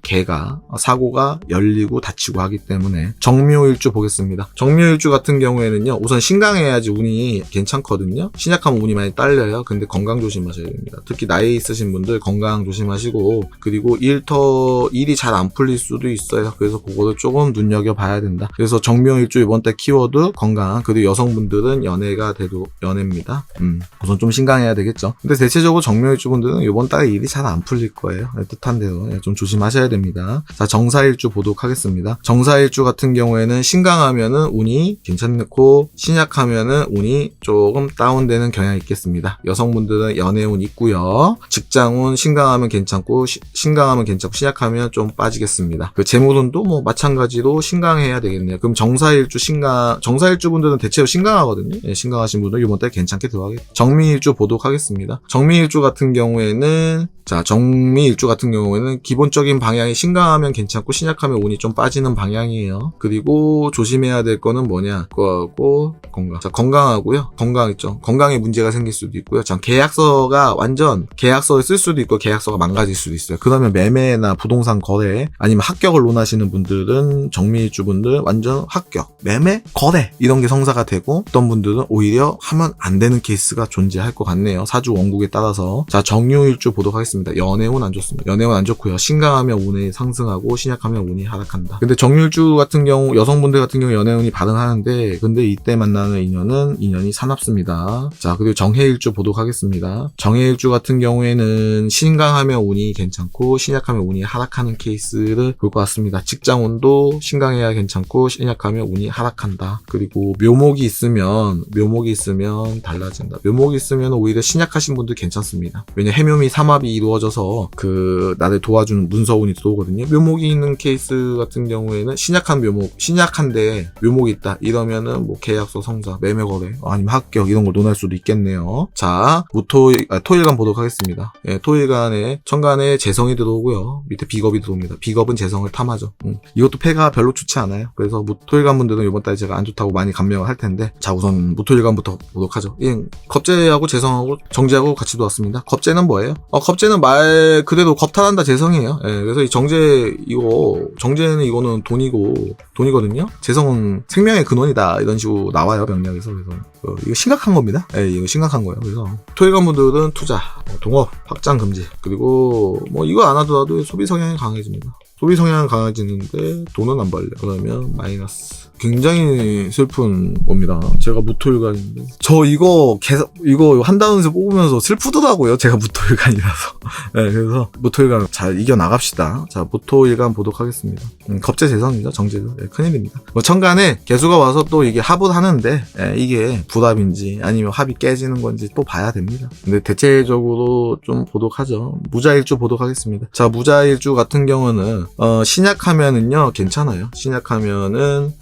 열리고 닫히고 하기 때문에. 정묘일주 보겠습니다. 정묘일주 같은 경우에는요. 우선 신강해야지 운이 괜찮거든요. 신약하면 운이 많이 딸려요. 근데 건강 조심하셔야 됩니다. 특히 나이 있으신 분들 건강 조심하시고 그리고 일이 잘 안 풀릴 수도 있어요. 그래서 그거를 조금 눈여겨봐야 된다. 그래서 정묘일주 이번 달 키워드 건강 그리고 여성분들은 연애가 돼도 연애입니다. 우선 좀 신강해야 되겠죠. 근데 대체적으로 정묘일주 분들은 이번 달에 일이 잘 안 풀릴 거예요. 뜻한 대로 좀 조심하셔야 됩니다. 자, 정사일주 보도록 하겠습니다. 정사일주 같은 경우에는 신강하면은 운이 괜찮고 신약하면은 운이 조금 다운되는 경향이 있겠습니다. 여성분들은 연애운 있고요. 직장운 신강하면 괜찮고 신약하면 좀 빠지겠습니다. 재물운도 마찬가지로 신강해야 되겠네요. 그럼 정사일주 분들은 대체로 신강하거든요. 신강하신 분들 이번 달 괜찮게 들어가겠죠. 정미일주 보도록 하겠습니다. 정미일주 같은 경우에는 기본적인 방향이 신강하면 괜찮고 신약하면 운이 좀 빠지는 방향이에요. 그리고 조심해야 될 거는 뭐냐? 그거하고 건강. 자, 건강하고요. 건강 있죠. 건강에 문제가 생길 수도 있고요. 자, 계약서를 쓸 수도 있고 계약서가 망가질 수도 있어요. 그러면 매매나 부동산 거래 아니면 합격을 논하시는 분들은 정미일주 분들 완전 합격, 매매, 거래 이런 게 성사가 되고 어떤 분들은 오히려 하면 안 되는 케이스가 존재할 것 같네요. 사주 원국에 따라서. 자, 정묘일주 보도록 하겠습니다. 연애운 안 좋습니다. 연애운 안 좋고요. 신강하면 운이 상승하고 신약하면 운이 하락한다. 근데 정묘일주 같은 경우 여성분들 같은 경우 연애운이 발생하는데 근데 이때 만나는 인연이 사납습니다. 자, 그리고 정해일주 보도록 하겠습니다. 정해일주 같은 경우에는 신강하면 운이 괜찮고 신약하면 운이 하락하는 케이스를 볼 것 같습니다. 직장운도 신강해야 괜찮고 신약하면 운이 하락한다. 그리고 묘목이 있으면 달라진다. 묘목이 있으면 오히려 신약하신 분들 괜찮습니다. 왜냐 해묘미 삼합이 이루어져서 나를 도와주는 문서운이 들어오거든요. 묘목이 있는 케이스 같은 경우에는 신약한데 묘목이 있다. 이러면은 계약서 성사, 매매 거래, 아니면 합격 이런 걸 논할 수도 있겠네요. 자, 토일간 보도록 하겠습니다. 토일간에 천간에 재성이 들어오고요. 밑에 비겁이 들어옵니다. 비겁은 재성을 탐하죠. 이것도 패가 별로 좋지 않아요. 그래서 무토일간 분들은 이번 달에 제가 안 좋다고 많이 감명을 할 텐데 자, 우선 무토일간부터 보도록 하죠. 겁재하고 재성하고 정제하고 같이 들어왔습니다. 겁재는 뭐예요? 겁재는 말 그대로 겁탈한다 재성이에요. 그래서 이 정제는 이거는 돈이거든요. 재성은 생명의 근원이다 이런 식으로 나와요 명략에서. 그래서 이거 심각한 겁니다. 예, 이거 심각한 거예요. 그래서 토일관 분들은 투자, 동업, 확장 금지, 그리고 뭐 이거 안 하더라도 소비 성향이 강해집니다. 소비 성향은 강해지는데 돈은 안 벌려. 그러면 마이너스. 굉장히 슬픈 겁니다. 제가 무토일관인데 저 이거 한다운에서 뽑으면서 슬프더라고요. 제가 무토일관이라서. 네, 그래서 무토일관 잘 이겨나갑시다. 자, 무토일관 보도록 하겠습니다. 겁재재성이죠. 정제죠. 네, 큰일입니다. 뭐 천간에 개수가 와서 또 이게 합을 하는데 이게 불합인지 아니면 합이 깨지는 건지 또 봐야 됩니다. 근데 대체적으로 좀 보도록 하죠. 무자일주 보도록 하겠습니다. 자, 무자일주 같은 경우는 신약하면은요 괜찮아요. 신약하면은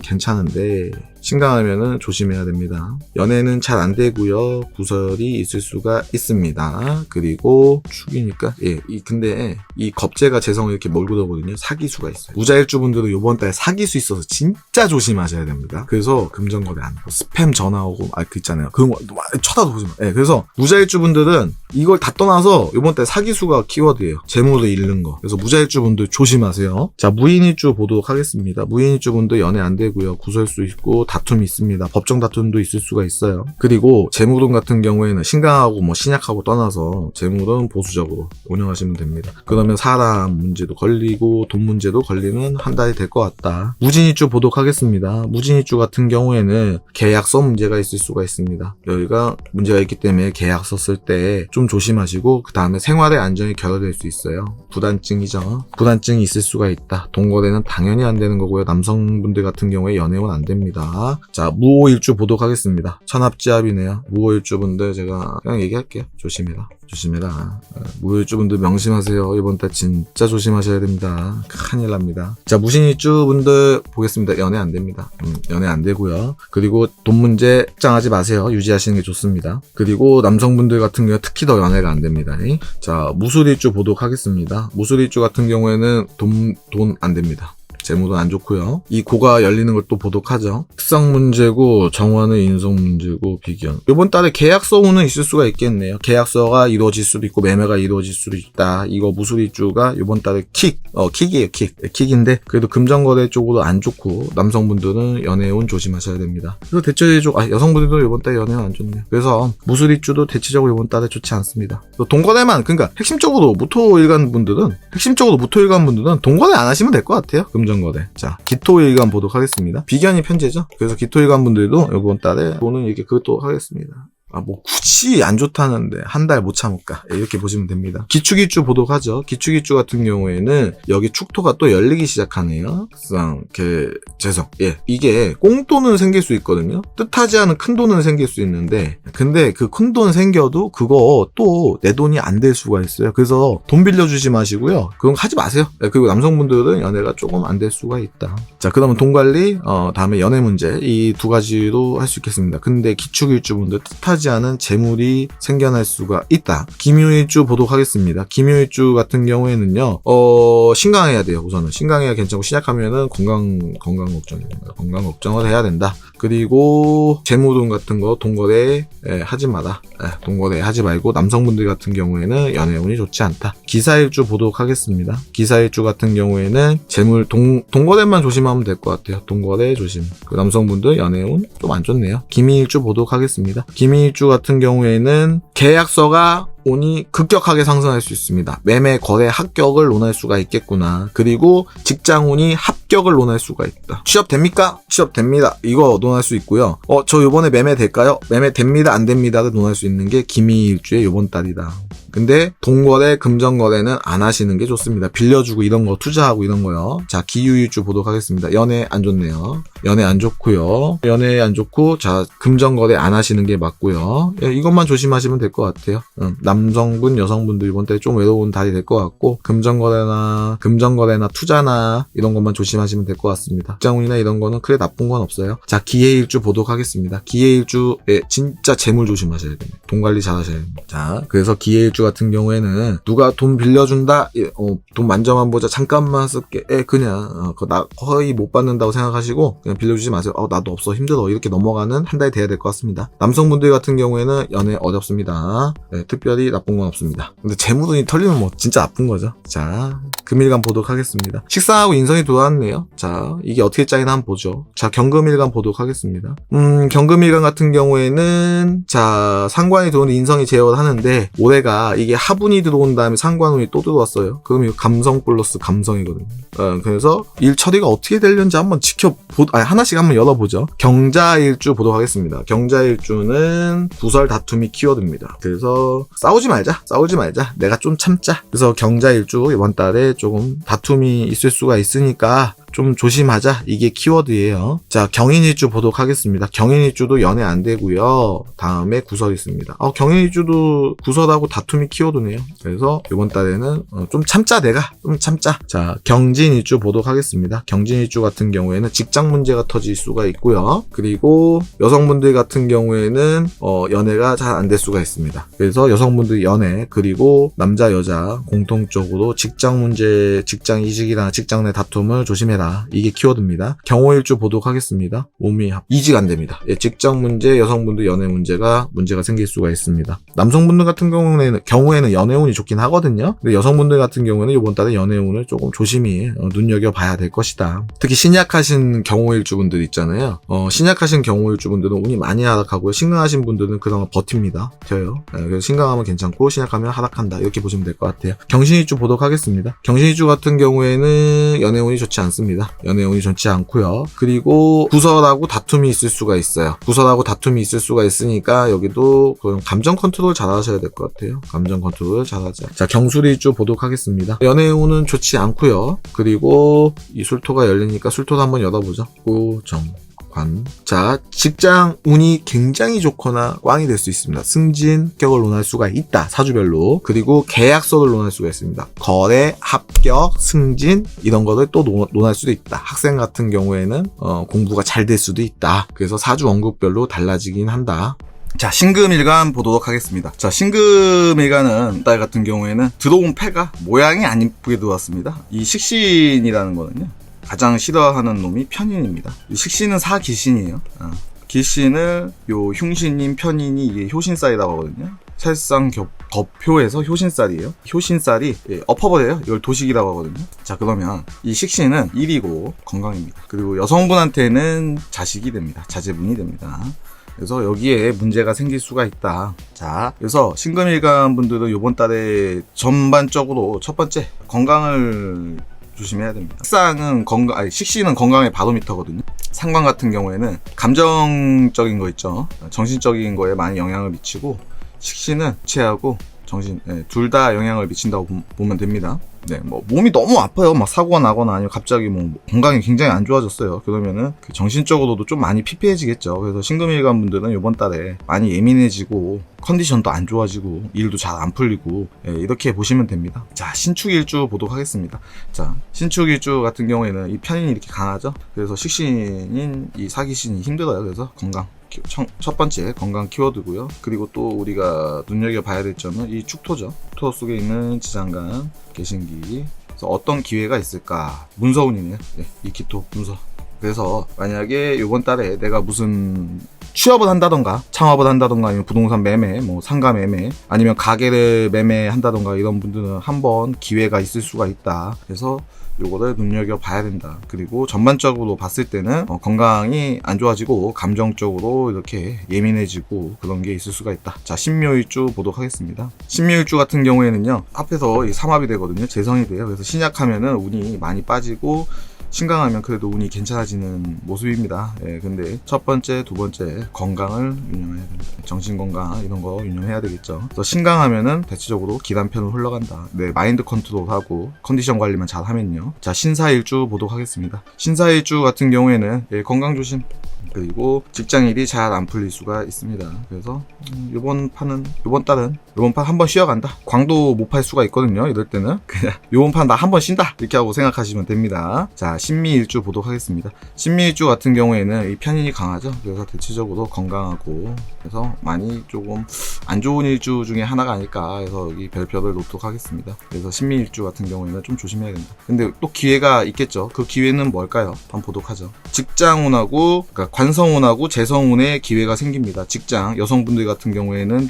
괜찮은데 신강하면은 조심해야 됩니다. 연애는 잘 안 되고요. 구설이 있을 수가 있습니다. 그리고 축이니까 근데 이 겁재가 재성을 이렇게 몰고 들어오거든요. 사기수가 있어요. 무자일주 분들은 이번 달에 사기수 있어서 진짜 조심하셔야 됩니다. 그래서 금전거래 안 하고 스팸 전화 오고 그 있잖아요. 그런 거 쳐다보지 마. 그래서 무자일주 분들은 이걸 다 떠나서 이번 달 사기수가 키워드예요. 재물을 잃는 거. 그래서 무자일주 분들 조심하세요. 자, 무인일주 보도록 하겠습니다. 무인일주 분들 연애 안 되고요. 구설수 있고 다툼이 있습니다. 법정 다툼도 있을 수가 있어요. 그리고 재물운 같은 경우에는 신강하고 뭐 신약하고 떠나서 재물은 보수적으로 운영하시면 됩니다. 그러면 사람 문제도 걸리고 돈 문제도 걸리는 한 달이 될 것 같다. 무진일주 보도록 하겠습니다. 무진일주 같은 경우에는 계약서 문제가 있을 수가 있습니다. 여기가 문제가 있기 때문에 계약서 쓸 때 좀 조심하시고 그 다음에 생활의 안정이 결여될 수 있어요. 부단증이죠. 부단증이 있을 수가 있다. 동거래는 당연히 안 되는 거고요. 남성분들 같은 경우에 연애운 안 됩니다. 자, 무오일주 보도록 하겠습니다. 천합지합이네요. 무오일주 분들 제가 그냥 얘기할게요. 조심해라. 무오일주 분들 명심하세요. 이번 달 진짜 조심하셔야 됩니다. 큰일 납니다. 자, 무신일주 분들 보겠습니다. 연애 안 됩니다. 연애 안 되고요. 그리고 돈 문제 걱정하지 마세요. 유지하시는 게 좋습니다. 그리고 남성분들 같은 경우에 특히 더 연애가 안 됩니다. 자, 무술일주 보도록 하겠습니다. 무술일주 같은 경우에는 돈 안 됩니다. 재무도 안 좋고요. 이 고가 열리는 걸 또 보도록 하죠. 특성 문제고 정화는 인성 문제고 비견. 이번 달에 계약서는 있을 수가 있겠네요. 계약서가 이루어질 수도 있고 매매가 이루어질 수도 있다. 이거 무술일주가 이번 달에 킥이에요. 킥인데 그래도 금전거래 쪽으로 안 좋고 남성분들은 연애운 조심하셔야 됩니다. 그래서 대체적으로 여성분들도 이번 달에 연애운 안 좋네요. 그래서 무술일주도 대체적으로 이번 달에 좋지 않습니다. 동거래만 그러니까 핵심적으로 무토일간 분들은 동거래 안 하시면 될 것 같아요. 금전거래. 자, 기토일간 보도록 하겠습니다. 비견이 편제죠. 그래서 기토일간 분들도 이번 달에 돈은 이렇게 그것도 하겠습니다. 뭐 굳이 안 좋다는데 한 달 못 참을까 이렇게 보시면 됩니다. 기축일주 보도록 하죠. 기축일주 같은 경우에는 여기 축토가 또 열리기 시작하네요. 재성. 이게 꽁돈은 생길 수 있거든요. 뜻하지 않은 큰 돈은 생길 수 있는데 근데 그 큰 돈 생겨도 그거 또 내 돈이 안 될 수가 있어요. 그래서 돈 빌려주지 마시고요. 그건 하지 마세요. 그리고 남성분들은 연애가 조금 안 될 수가 있다. 자, 그러면 돈 관리, 다음에 연애 문제 이 두 가지로 할 수 있겠습니다. 근데 기축일주 분들 뜻하지 않은 재물이 생겨날 수가 있다. 김유일주 보도록 하겠습니다. 김유일주 같은 경우에는요, 신강해야 돼요. 우선은 신강해야 괜찮고 시작하면은 건강 걱정입니다. 건강 걱정을 해야 된다. 그리고 재물운 같은 거 동거래 하지 마라. 동거래 하지 말고 남성분들 같은 경우에는 연애운이 좋지 않다. 기사일주 보도록 하겠습니다. 기사일주 같은 경우에는 재물 동거래만 조심하면 될 것 같아요. 동거래 조심. 그 남성분들 연애운 좀 안 좋네요. 기미일주 보도록 하겠습니다. 기미일주 같은 경우에는 계약서가 운이 급격하게 상승할 수 있습니다. 매매 거래 합격을 논할 수가 있겠구나. 그리고 직장운이 합격을 논할 수가 있다. 취업 됩니까? 취업 됩니다. 이거 논할 수 있고요. 저 요번에 매매 될까요? 매매 됩니다. 안 됩니다를 논할 수 있는 게 기미일주의 요번 달이다. 근데 동거래, 금전거래는 안 하시는 게 좋습니다. 빌려주고 이런 거 투자하고 이런 거요. 자, 기유일주 보도록 하겠습니다. 연애 안 좋네요. 연애 안 좋고요. 연애 안 좋고 자, 금전거래 안 하시는 게 맞고요. 이것만 조심하시면 될 것 같아요. 남성분, 여성분들 이번 달에 좀 외로운 달이 될 것 같고 금전거래나 투자나 이런 것만 조심하시면 될 것 같습니다. 직장운이나 이런 거는 크게 나쁜 건 없어요. 자, 기해일주 보도록 하겠습니다. 기해일주에 진짜 재물 조심하셔야 됩니다. 돈 관리 잘 하셔야 됩니다. 자, 그래서 기해일주 같은 경우에는 누가 돈 빌려준다, 돈 만져만 보자, 잠깐만 쓸게, 그냥 나 거의 못 받는다고 생각하시고 그냥 빌려주지 마세요. 나도 없어, 힘들어, 이렇게 넘어가는 한 달이 돼야 될 것 같습니다. 남성분들 같은 경우에는 연애 어렵습니다. 특별히 나쁜 건 없습니다. 근데 재물운이 털리면 뭐 진짜 나쁜 거죠. 자, 금일간 보도록 하겠습니다. 식상하고 인성이 돌아왔네요. 자, 이게 어떻게 짜이나 한번 보죠. 자, 경금일간 보도록 하겠습니다. 경금일간 같은 경우에는 자, 상관이 들어오는 인성이 제어를 하는데 올해가 이게 하분이 들어온 다음에 상관운이 또 들어왔어요. 그럼 이거 감성 플러스 감성이거든요. 그래서 일 처리가 어떻게 되려는지 한번 하나씩 한번 열어보죠. 경자일주 보도록 하겠습니다. 경자일주는 부설 다툼이 키워드입니다. 그래서 싸우지 말자. 내가 좀 참자. 그래서 경자일주 이번 달에 조금 다툼이 있을 수가 있으니까 좀 조심하자. 이게 키워드예요. 자, 경인일주 보도록 하겠습니다. 경인일주도 연애 안 되고요. 다음에 구설 있습니다. 경인일주도 구설하고 다툼이 키워드네요. 그래서 이번 달에는 좀 참자. 내가 좀 참자. 자, 경진일주 보도록 하겠습니다. 경진일주 같은 경우에는 직장 문제가 터질 수가 있고요. 그리고 여성분들 같은 경우에는 연애가 잘 안 될 수가 있습니다. 그래서 여성분들 연애 그리고 남자 여자 공통적으로 직장 문제, 직장 이직이나 직장 내 다툼을 조심해라. 이게 키워드입니다. 경호일주 보도록 하겠습니다. 이직 안 됩니다. 직장 문제, 여성분들 연애 문제가 생길 수가 있습니다. 남성분들 같은 경우에는 연애운이 좋긴 하거든요. 근데 여성분들 같은 경우에는 이번 달에 연애운을 조금 조심히 눈여겨봐야 될 것이다. 특히 신약하신 경호일주분들 있잖아요. 신약하신 경호일주분들은 운이 많이 하락하고요. 신강하신 분들은 그나마 버팁니다. 돼요. 그래서 신강하면 괜찮고 신약하면 하락한다. 이렇게 보시면 될 것 같아요. 경신일주 보도록 하겠습니다. 경신일주 같은 경우에는 연애운이 좋지 않습니다. 연애운이 좋지 않고요. 그리고 구설하고 다툼이 있을 수가 있어요. 구설하고 다툼이 있을 수가 있으니까 여기도 그럼 감정 컨트롤 잘 하셔야 될 것 같아요. 감정 컨트롤 잘 하자. 자, 경술일주 보도록 하겠습니다. 연애운은 좋지 않고요. 그리고 이 술토가 열리니까 술토도 한번 열어보죠. 자, 직장 운이 굉장히 좋거나 꽝이 될 수 있습니다. 승진, 합격을 논할 수가 있다. 사주별로. 그리고 계약서를 논할 수가 있습니다. 거래, 합격, 승진 이런 거를 또 논할 수도 있다. 학생 같은 경우에는 공부가 잘 될 수도 있다. 그래서 사주 원국별로 달라지긴 한다. 자, 신금일간 보도록 하겠습니다. 자, 신금일간은 딸 같은 경우에는 들어온 패가 모양이 안 이쁘게 들어왔습니다. 이 식신이라는 거는요, 가장 싫어하는 놈이 편인입니다. 이 식신은 사기신이에요. 기신을 흉신인 편인이 이게 효신살이라고 하거든요. 살상 겉표에서 효신살이에요. 효신살이 엎어버려요. 이걸 도식이라고 하거든요. 자, 그러면 이 식신은 일이고 건강입니다. 그리고 여성분한테는 자식이 됩니다. 자제분이 됩니다. 그래서 여기에 문제가 생길 수가 있다. 자, 그래서 신금일간 분들은 이번 달에 전반적으로 첫 번째 건강을 조심해야 됩니다. 식신은 건강의 바로미터거든요. 상관 같은 경우에는 감정적인 거 있죠. 정신적인 거에 많이 영향을 미치고, 식신은 체하고 정신, 둘 다 영향을 미친다고 보면 됩니다. 네, 몸이 너무 아파요. 사고가 나거나 아니면 갑자기 건강이 굉장히 안 좋아졌어요. 그러면은 정신적으로도 좀 많이 피폐해지겠죠. 그래서 신금일간 분들은 이번 달에 많이 예민해지고 컨디션도 안 좋아지고 일도 잘 안 풀리고 이렇게 보시면 됩니다. 자, 신축일주 보도록 하겠습니다. 자, 신축일주 같은 경우에는 이 편인이 이렇게 강하죠. 그래서 식신인 이 사기신이 힘들어요. 그래서 건강. 첫 번째 건강 키워드고요. 그리고 또 우리가 눈여겨봐야 될 점은 이 축토죠. 축토 속에 있는 지장간, 개신기. 그래서 어떤 기회가 있을까? 문서운이네요. 네, 이 기토 문서. 그래서 만약에 이번 달에 내가 무슨 취업을 한다던가 창업을 한다던가 아니면 부동산 매매, 상가 매매 아니면 가게를 매매한다던가 이런 분들은 한번 기회가 있을 수가 있다. 그래서 요거를 눈여겨봐야 된다. 그리고 전반적으로 봤을 때는 건강이 안 좋아지고 감정적으로 이렇게 예민해지고 그런 게 있을 수가 있다. 자, 신묘일주 보도록 하겠습니다. 신묘일주 같은 경우에는요, 앞에서 이 삼합이 되거든요. 재성이 돼요. 그래서 신약하면은 운이 많이 빠지고 신강하면 그래도 운이 괜찮아지는 모습입니다. 근데 첫 번째, 두 번째 건강을 유념해야 됩니다. 정신 건강 이런 거 유념해야 되겠죠. 그래서 신강하면은 대체적으로 기단편으로 흘러간다. 네, 마인드 컨트롤하고 컨디션 관리만 잘 하면요. 자, 신사일주 보도록 하겠습니다. 신사일주 같은 경우에는 건강 조심. 그리고 직장일이 잘 안 풀릴 수가 있습니다. 그래서 요번 판 한번 쉬어간다. 광도 못 팔 수가 있거든요. 이럴 때는 그냥 요번 판 나 한번 쉰다 이렇게 하고 생각하시면 됩니다. 자, 신미일주 보도록 하겠습니다. 신미일주 같은 경우에는 이 편인이 강하죠. 그래서 대체적으로 건강하고 그래서 많이 조금 안 좋은 일주 중에 하나가 아닐까 해서 여기 별표를 놓도록 하겠습니다. 그래서 신미일주 같은 경우에는 좀 조심해야 됩니다. 근데 또 기회가 있겠죠. 그 기회는 뭘까요? 한번 보도록 하죠. 직장운하고 그러니까 관성운하고 재성운의 기회가 생깁니다. 직장, 여성분들 같은 경우에는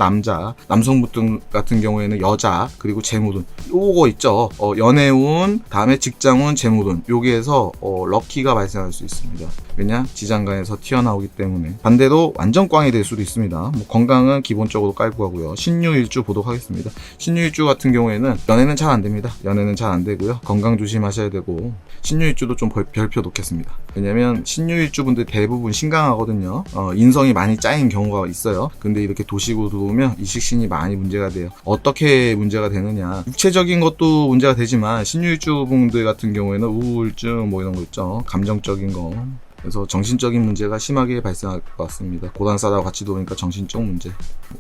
남성분들 같은 경우에는 여자, 그리고 재물운. 요거 있죠. 연애운, 다음에 직장운, 재물운. 여기에서 럭키가 발생할 수 있습니다. 왜냐? 지장간에서 튀어나오기 때문에. 반대로 완전 꽝이 될 수도 있습니다. 뭐 건강은 기본적으로 깔고 가고요. 신유일주 보도록 하겠습니다. 신유일주 같은 경우에는 연애는 잘 안 됩니다. 연애는 잘 안 되고요. 건강 조심하셔야 되고, 신유일주도 좀 별표 놓겠습니다. 왜냐면 신유일주 분들 대부분 신강하거든요. 인성이 많이 짜인 경우가 있어요. 근데 이렇게 도식으로 들어오면 이식신이 많이 문제가 돼요. 어떻게 문제가 되느냐? 육체적인 것도 문제가 되지만 신유일주 분들 같은 경우에는 우울증 뭐 이런 거 있죠. 감정적인 거. 그래서 정신적인 문제가 심하게 발생할 것 같습니다. 고단싸다고 같이 들어오니까 정신적 문제.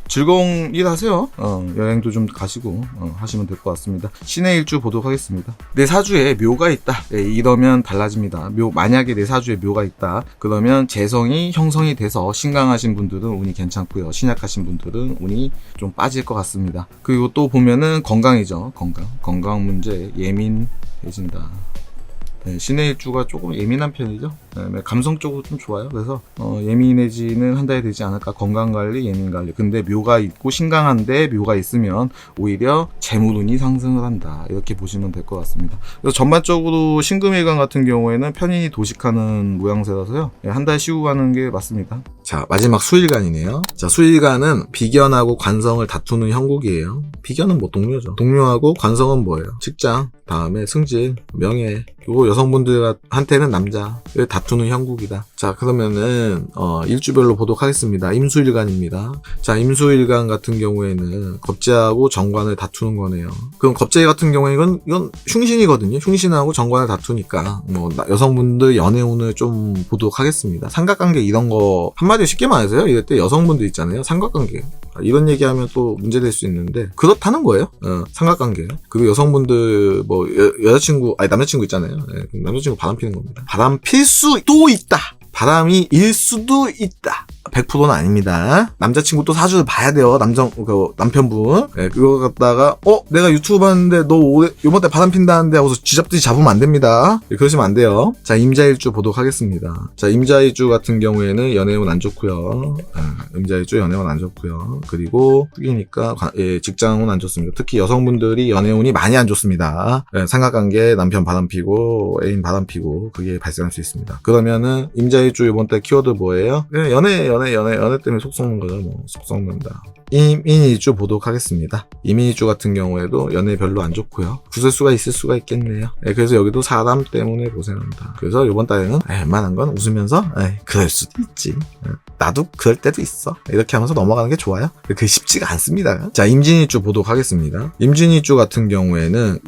즐거운 일 하세요. 여행도 좀 가시고 하시면 될 것 같습니다. 신의 일주 보도록 하겠습니다. 내 사주에 묘가 있다. 이러면 달라집니다. 만약에 내 사주에 묘가 있다. 그러면 재성이 형성이 돼서 신강하신 분들은 운이 괜찮고요. 신약하신 분들은 운이 좀 빠질 것 같습니다. 그리고 또 보면은 건강이죠. 건강 문제 예민해진다. 신의 일주가 조금 예민한 편이죠. 감성적으로 좀 좋아요. 그래서 예민해지는 한 달이 되지 않을까. 건강관리, 예민관리. 근데 묘가 있고 신강한데 묘가 있으면 오히려 재물운이 상승을 한다. 이렇게 보시면 될 것 같습니다. 그래서 전반적으로 신금일간 같은 경우에는 편인이 도식하는 모양새라서요. 한 달 쉬고 가는 게 맞습니다. 자, 마지막 수일간이네요. 자, 수일간은 비견하고 관성을 다투는 형국이에요. 비견은 뭐 동료죠. 동료하고 관성은 뭐예요? 직장, 다음에 승진, 명예. 그리고 여성분들한테는 남자. 다투는 형국이다. 자, 그러면은 일주별로 보도록 하겠습니다. 임수일간입니다. 자, 임수일간 같은 경우에는 겁재하고 정관을 다투는 거네요. 그럼 겁재 같은 경우에는 이건 흉신이거든요. 흉신하고 정관을 다투니까 뭐 여성분들 연애운을 좀 보도록 하겠습니다. 삼각관계 이런 거 한마디로 쉽게 말해서요. 이럴 때 여성분들 있잖아요. 삼각관계. 이런 얘기하면 또 문제될 수 있는데 그렇다는 거예요. 삼각관계요. 그리고 여성분들 뭐 여자친구 아니 남자친구 있잖아요. 남자친구 바람 피는 겁니다. 바람 필 수도 있다. 바람이 일 수도 있다. 100%는 아닙니다. 남자친구 또 사주를 봐야 돼요. 남편분. 그거 갖다가 내가 유튜브 봤는데 너 요번 달 바람 핀다는데 하고서 쥐잡듯이 잡으면 안 됩니다. 그러시면 안 돼요. 자, 임자일주 보도록 하겠습니다. 자, 임자일주 같은 경우에는 연애운 안 좋고요. 임자일주 연애운 안 좋고요. 그리고 후기니까 직장운 안 좋습니다. 특히 여성분들이 연애운이 많이 안 좋습니다. 삼각관계 남편 바람 피고 애인 바람 피고 그게 발생할 수 있습니다. 그러면은 임자일주 요번 달 키워드 뭐예요? 연애 때문에 속 썩는 거죠. 뭐 속 썩는다. 임인일주 보도록 하겠습니다. 임인일주 같은 경우에도 연애 별로 안 좋고요. 구설수가 있을 수가 있겠네요. 그래서 여기도 사람 때문에 고생한다. 그래서 이번 달에는 웬만한 건 웃으면서 그럴 수도 있지. 나도 그럴 때도 있어. 이렇게 하면서 넘어가는 게 좋아요. 그게 쉽지가 않습니다. 자, 임진일주 보도록 하겠습니다. 임진일주 같은 경우에는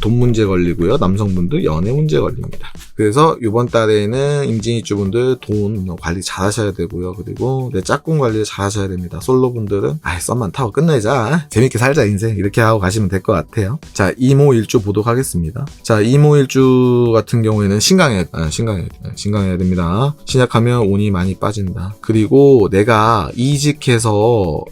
돈 문제 걸리고요. 남성분들 연애 문제 걸립니다. 그래서 이번 달에는 임진일주 분들 돈 관리 잘 하셔야 되고요. 그리고 내 짝꿍 관리를 잘 하셔야 됩니다. 솔로분들은 썸만 타고 끝내자. 재밌게 살자 인생. 이렇게 하고 가시면 될 것 같아요. 자, 이모일주 보도록 하겠습니다. 자, 이모일주 같은 경우에는 신강해야 됩니다. 신약하면 운이 많이 빠진다. 그리고 내가 이직해서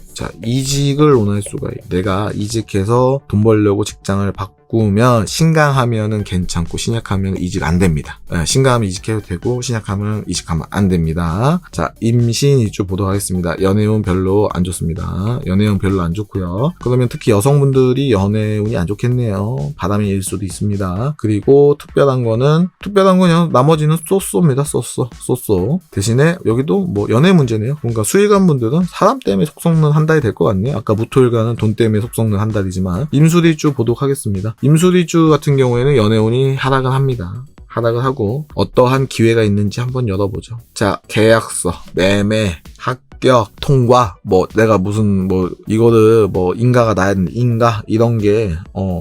이직을 원할 수가 있어요. 내가 이직해서 돈 벌려고 직장을 바꾸면 신강하면은 괜찮고 신약하면 이직 안 됩니다. 신강하면 이직해도 되고 신약하면 이직하면 안 됩니다. 자, 임신일주 보도록 하겠습니다. 연애운 별로 안 좋습니다. 연애운 별로 안 좋고요. 그러면 특히 여성분들이 연애운이 안 좋겠네요. 바람이 일 수도 있습니다. 그리고 특별한 거는 그냥 나머지는 쏘쏘입니다. 쏘쏘. 대신에 여기도 뭐 연애 문제네요. 그러니까 수일간 분들은 사람 때문에 속 썩는 한 달이 될 것 같네요. 아까 무토일간은 돈 때문에 속 썩는 한 달이지만 임술일주 보도록 하겠습니다. 임술일주 같은 경우에는 연애운이 하락을 합니다. 하락을 하고 어떠한 기회가 있는지 한번 열어보죠. 자, 계약서, 매매, 합격, 통과, 내가 무슨 이거를 인가가 나야 되는 인가 이런 게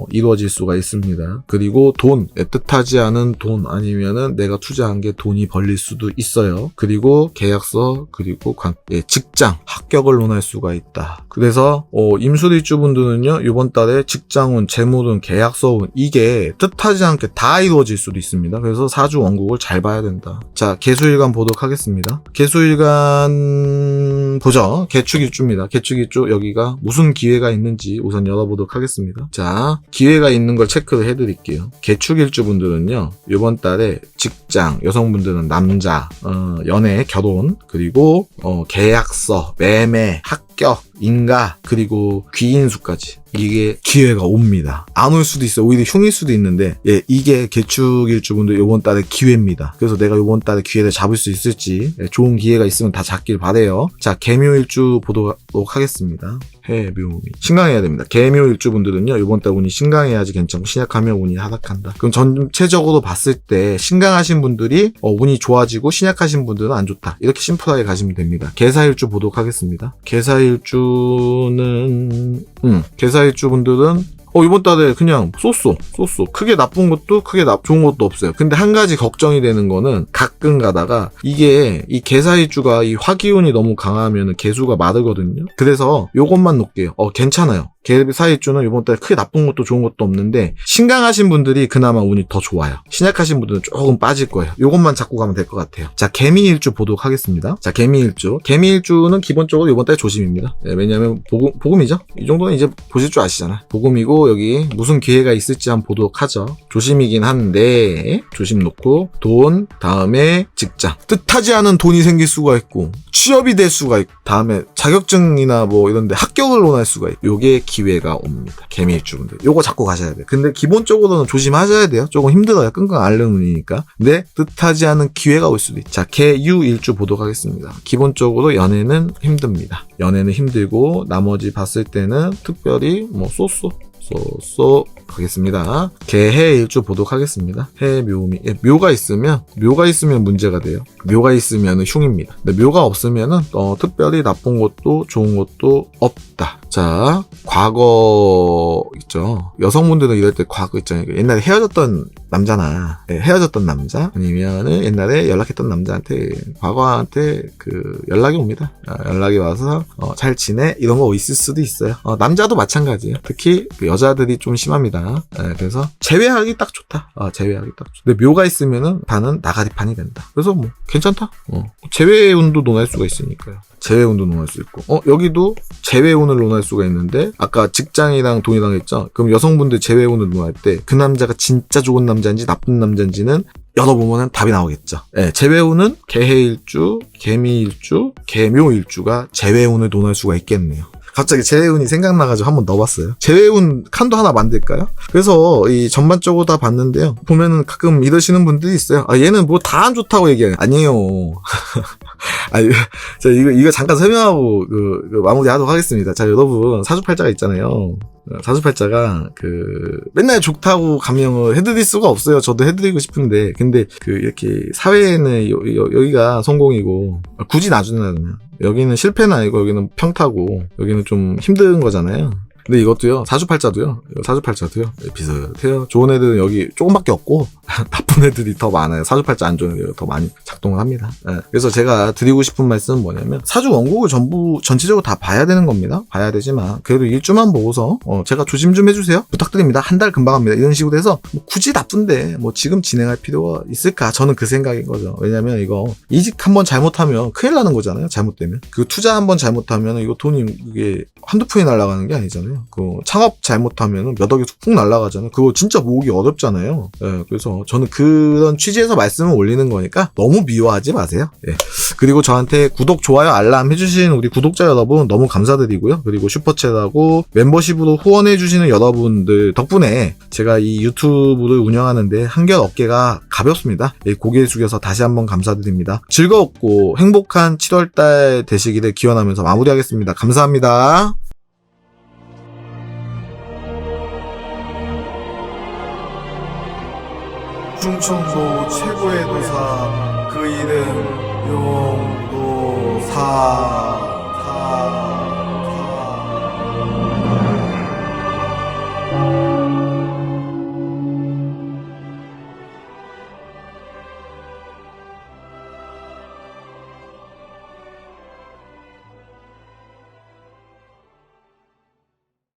이루어질 수가 있습니다. 그리고 돈, 애틋하지 않은 돈 아니면은 내가 투자한 게 돈이 벌릴 수도 있어요. 그리고 계약서, 그리고 직장, 합격을 논할 수가 있다. 그래서 임술일주 분들은요 이번 달에 직장운, 재물운, 계약서운 이게 뜻하지 않게 다 이루어질 수도 있습니다. 그래서 사주 원국을 잘 봐야 된다. 자, 개수일간 보도록 하겠습니다. 개수일간 보죠. 개축일주입니다. 개축일주 여기가 무슨 기회가 있는지 우선 열어보도록 하겠습니다. 자, 기회가 있는 걸 체크를 해드릴게요. 개축일주 분들은요 이번 달에 직장, 여성분들은 남자, 연애, 결혼, 그리고 계약서, 매매, 합격 합격, 인가, 그리고 귀인수까지 이게 기회가 옵니다. 안 올 수도 있어요. 오히려 흉일 수도 있는데 이게 개축일주분들 요번 달에 기회입니다. 그래서 내가 요번 달에 기회를 잡을 수 있을지 좋은 기회가 있으면 다 잡길 바래요. 자, 개묘일주 보도록 하겠습니다. 해묘미 신강해야 됩니다. 개묘일주분들은요 요번 달 운이 신강해야지 괜찮고 신약하면 운이 하락한다. 그럼 전체적으로 봤을 때 신강하신 분들이 운이 좋아지고 신약하신 분들은 안 좋다. 이렇게 심플하게 가시면 됩니다. 개사일주 보도록 하겠습니다. 개사일주는 개사일주분들은 이번 달에 그냥 쏘쏘. 크게 나쁜 것도 크게 좋은 것도 없어요. 근데 한 가지 걱정이 되는 거는 가끔 가다가 이게 이 개사일주가 이 화기운이 너무 강하면 개수가 마르거든요. 그래서 요것만 놓을게요. 괜찮아요. 개사일주는 이번 달에 크게 나쁜 것도 좋은 것도 없는데 신강하신 분들이 그나마 운이 더 좋아요. 신약하신 분들은 조금 빠질 거예요. 요것만 잡고 가면 될 것 같아요. 자, 개미일주 보도록 하겠습니다. 자, 개미일주는 기본적으로 이번 달에 조심입니다. 왜냐면 복음이죠. 이 정도는 이제 보실 줄 아시잖아요. 복음이고 여기 무슨 기회가 있을지 한번 보도록 하죠. 조심이긴 한데 조심 놓고 돈, 다음에 직장. 뜻하지 않은 돈이 생길 수가 있고 취업이 될 수가 있고 다음에 자격증이나 뭐 이런데 합격을 논할 수가 있고 요게 기회가 옵니다. 개미일주분들 요거 잡고 가셔야 돼요. 근데 기본적으로는 조심하셔야 돼요. 조금 힘들어요. 끙끙 앓는 운이니까. 근데 뜻하지 않은 기회가 올 수도 있죠. 자, 개유일주 보도록 하겠습니다. 기본적으로 연애는 힘듭니다. 연애는 힘들고 나머지 봤을 때는 특별히 뭐 쏘쏘 가겠습니다. 개해일주 보도록 하겠습니다. 해묘미. 묘가 있으면 문제가 돼요. 묘가 있으면 흉입니다. 근데 묘가 없으면은 특별히 나쁜 것도 좋은 것도 없다. 자, 과거 있죠. 여성분들은 이럴 때 과거 있잖아요. 옛날에 헤어졌던 남자나 헤어졌던 남자 아니면은 옛날에 연락했던 남자한테 과거한테 연락이 옵니다. 연락이 와서 잘 지내? 이런 거 있을 수도 있어요. 남자도 마찬가지예요. 특히 여자들이 좀 심합니다. 그래서 제외하기 딱 좋다. 제외하기 딱 좋다. 근데 묘가 있으면은 반은 나가리판이 된다. 그래서 뭐 괜찮다. 제외운도 논할 수가 있으니까요. 제외운도 논할 수 있고 여기도 제외운을 논할 수가 있는데 아까 직장이랑 돈이랑 했죠. 그럼 여성분들 제외운을 논할 때 그 남자가 진짜 좋은 남자인지 나쁜 남자인지는 열어보면 답이 나오겠죠. 제외운은 개해일주, 개미일주, 개묘일주가 제외운을 논할 수가 있겠네요. 갑자기 제외운이 생각나가지고 한번 넣어봤어요. 제외운 칸도 하나 만들까요? 그래서 이 전반적으로 다 봤는데요. 보면은 가끔 이러시는 분들이 있어요. 얘는 뭐 다 안 좋다고 얘기해요. 아니에요. 자, 이거 잠깐 설명하고 마무리하도록 하겠습니다. 자, 여러분 사주팔자가 있잖아요. 사주팔자가 맨날 좋다고 감명을 해드릴 수가 없어요. 저도 해드리고 싶은데 근데 이렇게 사회에는 여기가 성공이고 굳이 놔준다면 여기는 실패는 아니고 여기는 평타고 여기는 좀 힘든 거잖아요. 근데 이것도요, 사주팔자도요, 비슷해요. 좋은 애들은 여기 조금밖에 없고, 나쁜 애들이 더 많아요. 사주팔자 안 좋은 애들이 더 많이 작동을 합니다. 그래서 제가 드리고 싶은 말씀은 뭐냐면, 사주 원곡을 전체적으로 다 봐야 되는 겁니다. 봐야 되지만, 그래도 일주만 보고서, 제가 조심 좀 해주세요. 부탁드립니다. 한 달 금방 합니다. 이런 식으로 해서, 굳이 나쁜데, 지금 진행할 필요가 있을까? 저는 그 생각인 거죠. 왜냐면 이거, 이직 한번 잘못하면 큰일 나는 거잖아요. 잘못되면. 투자 한번 잘못하면, 이거 돈이, 이게, 한두 푼이 날아가는 게 아니잖아요. 창업 잘못하면 몇 억이 푹 날아가잖아요. 그거 진짜 모으기 어렵잖아요. 그래서 저는 그런 취지에서 말씀을 올리는 거니까 너무 미워하지 마세요. 그리고 저한테 구독, 좋아요, 알람 해주신 우리 구독자 여러분 너무 감사드리고요. 그리고 슈퍼챗하고 멤버십으로 후원해주시는 여러분들 덕분에 제가 이 유튜브를 운영하는데 한결 어깨가 가볍습니다. 고개 숙여서 다시 한번 감사드립니다. 즐겁고 행복한 7월달 되시기를 기원하면서 마무리하겠습니다. 감사합니다. 충청도 최고의 도사 그 이름 용도사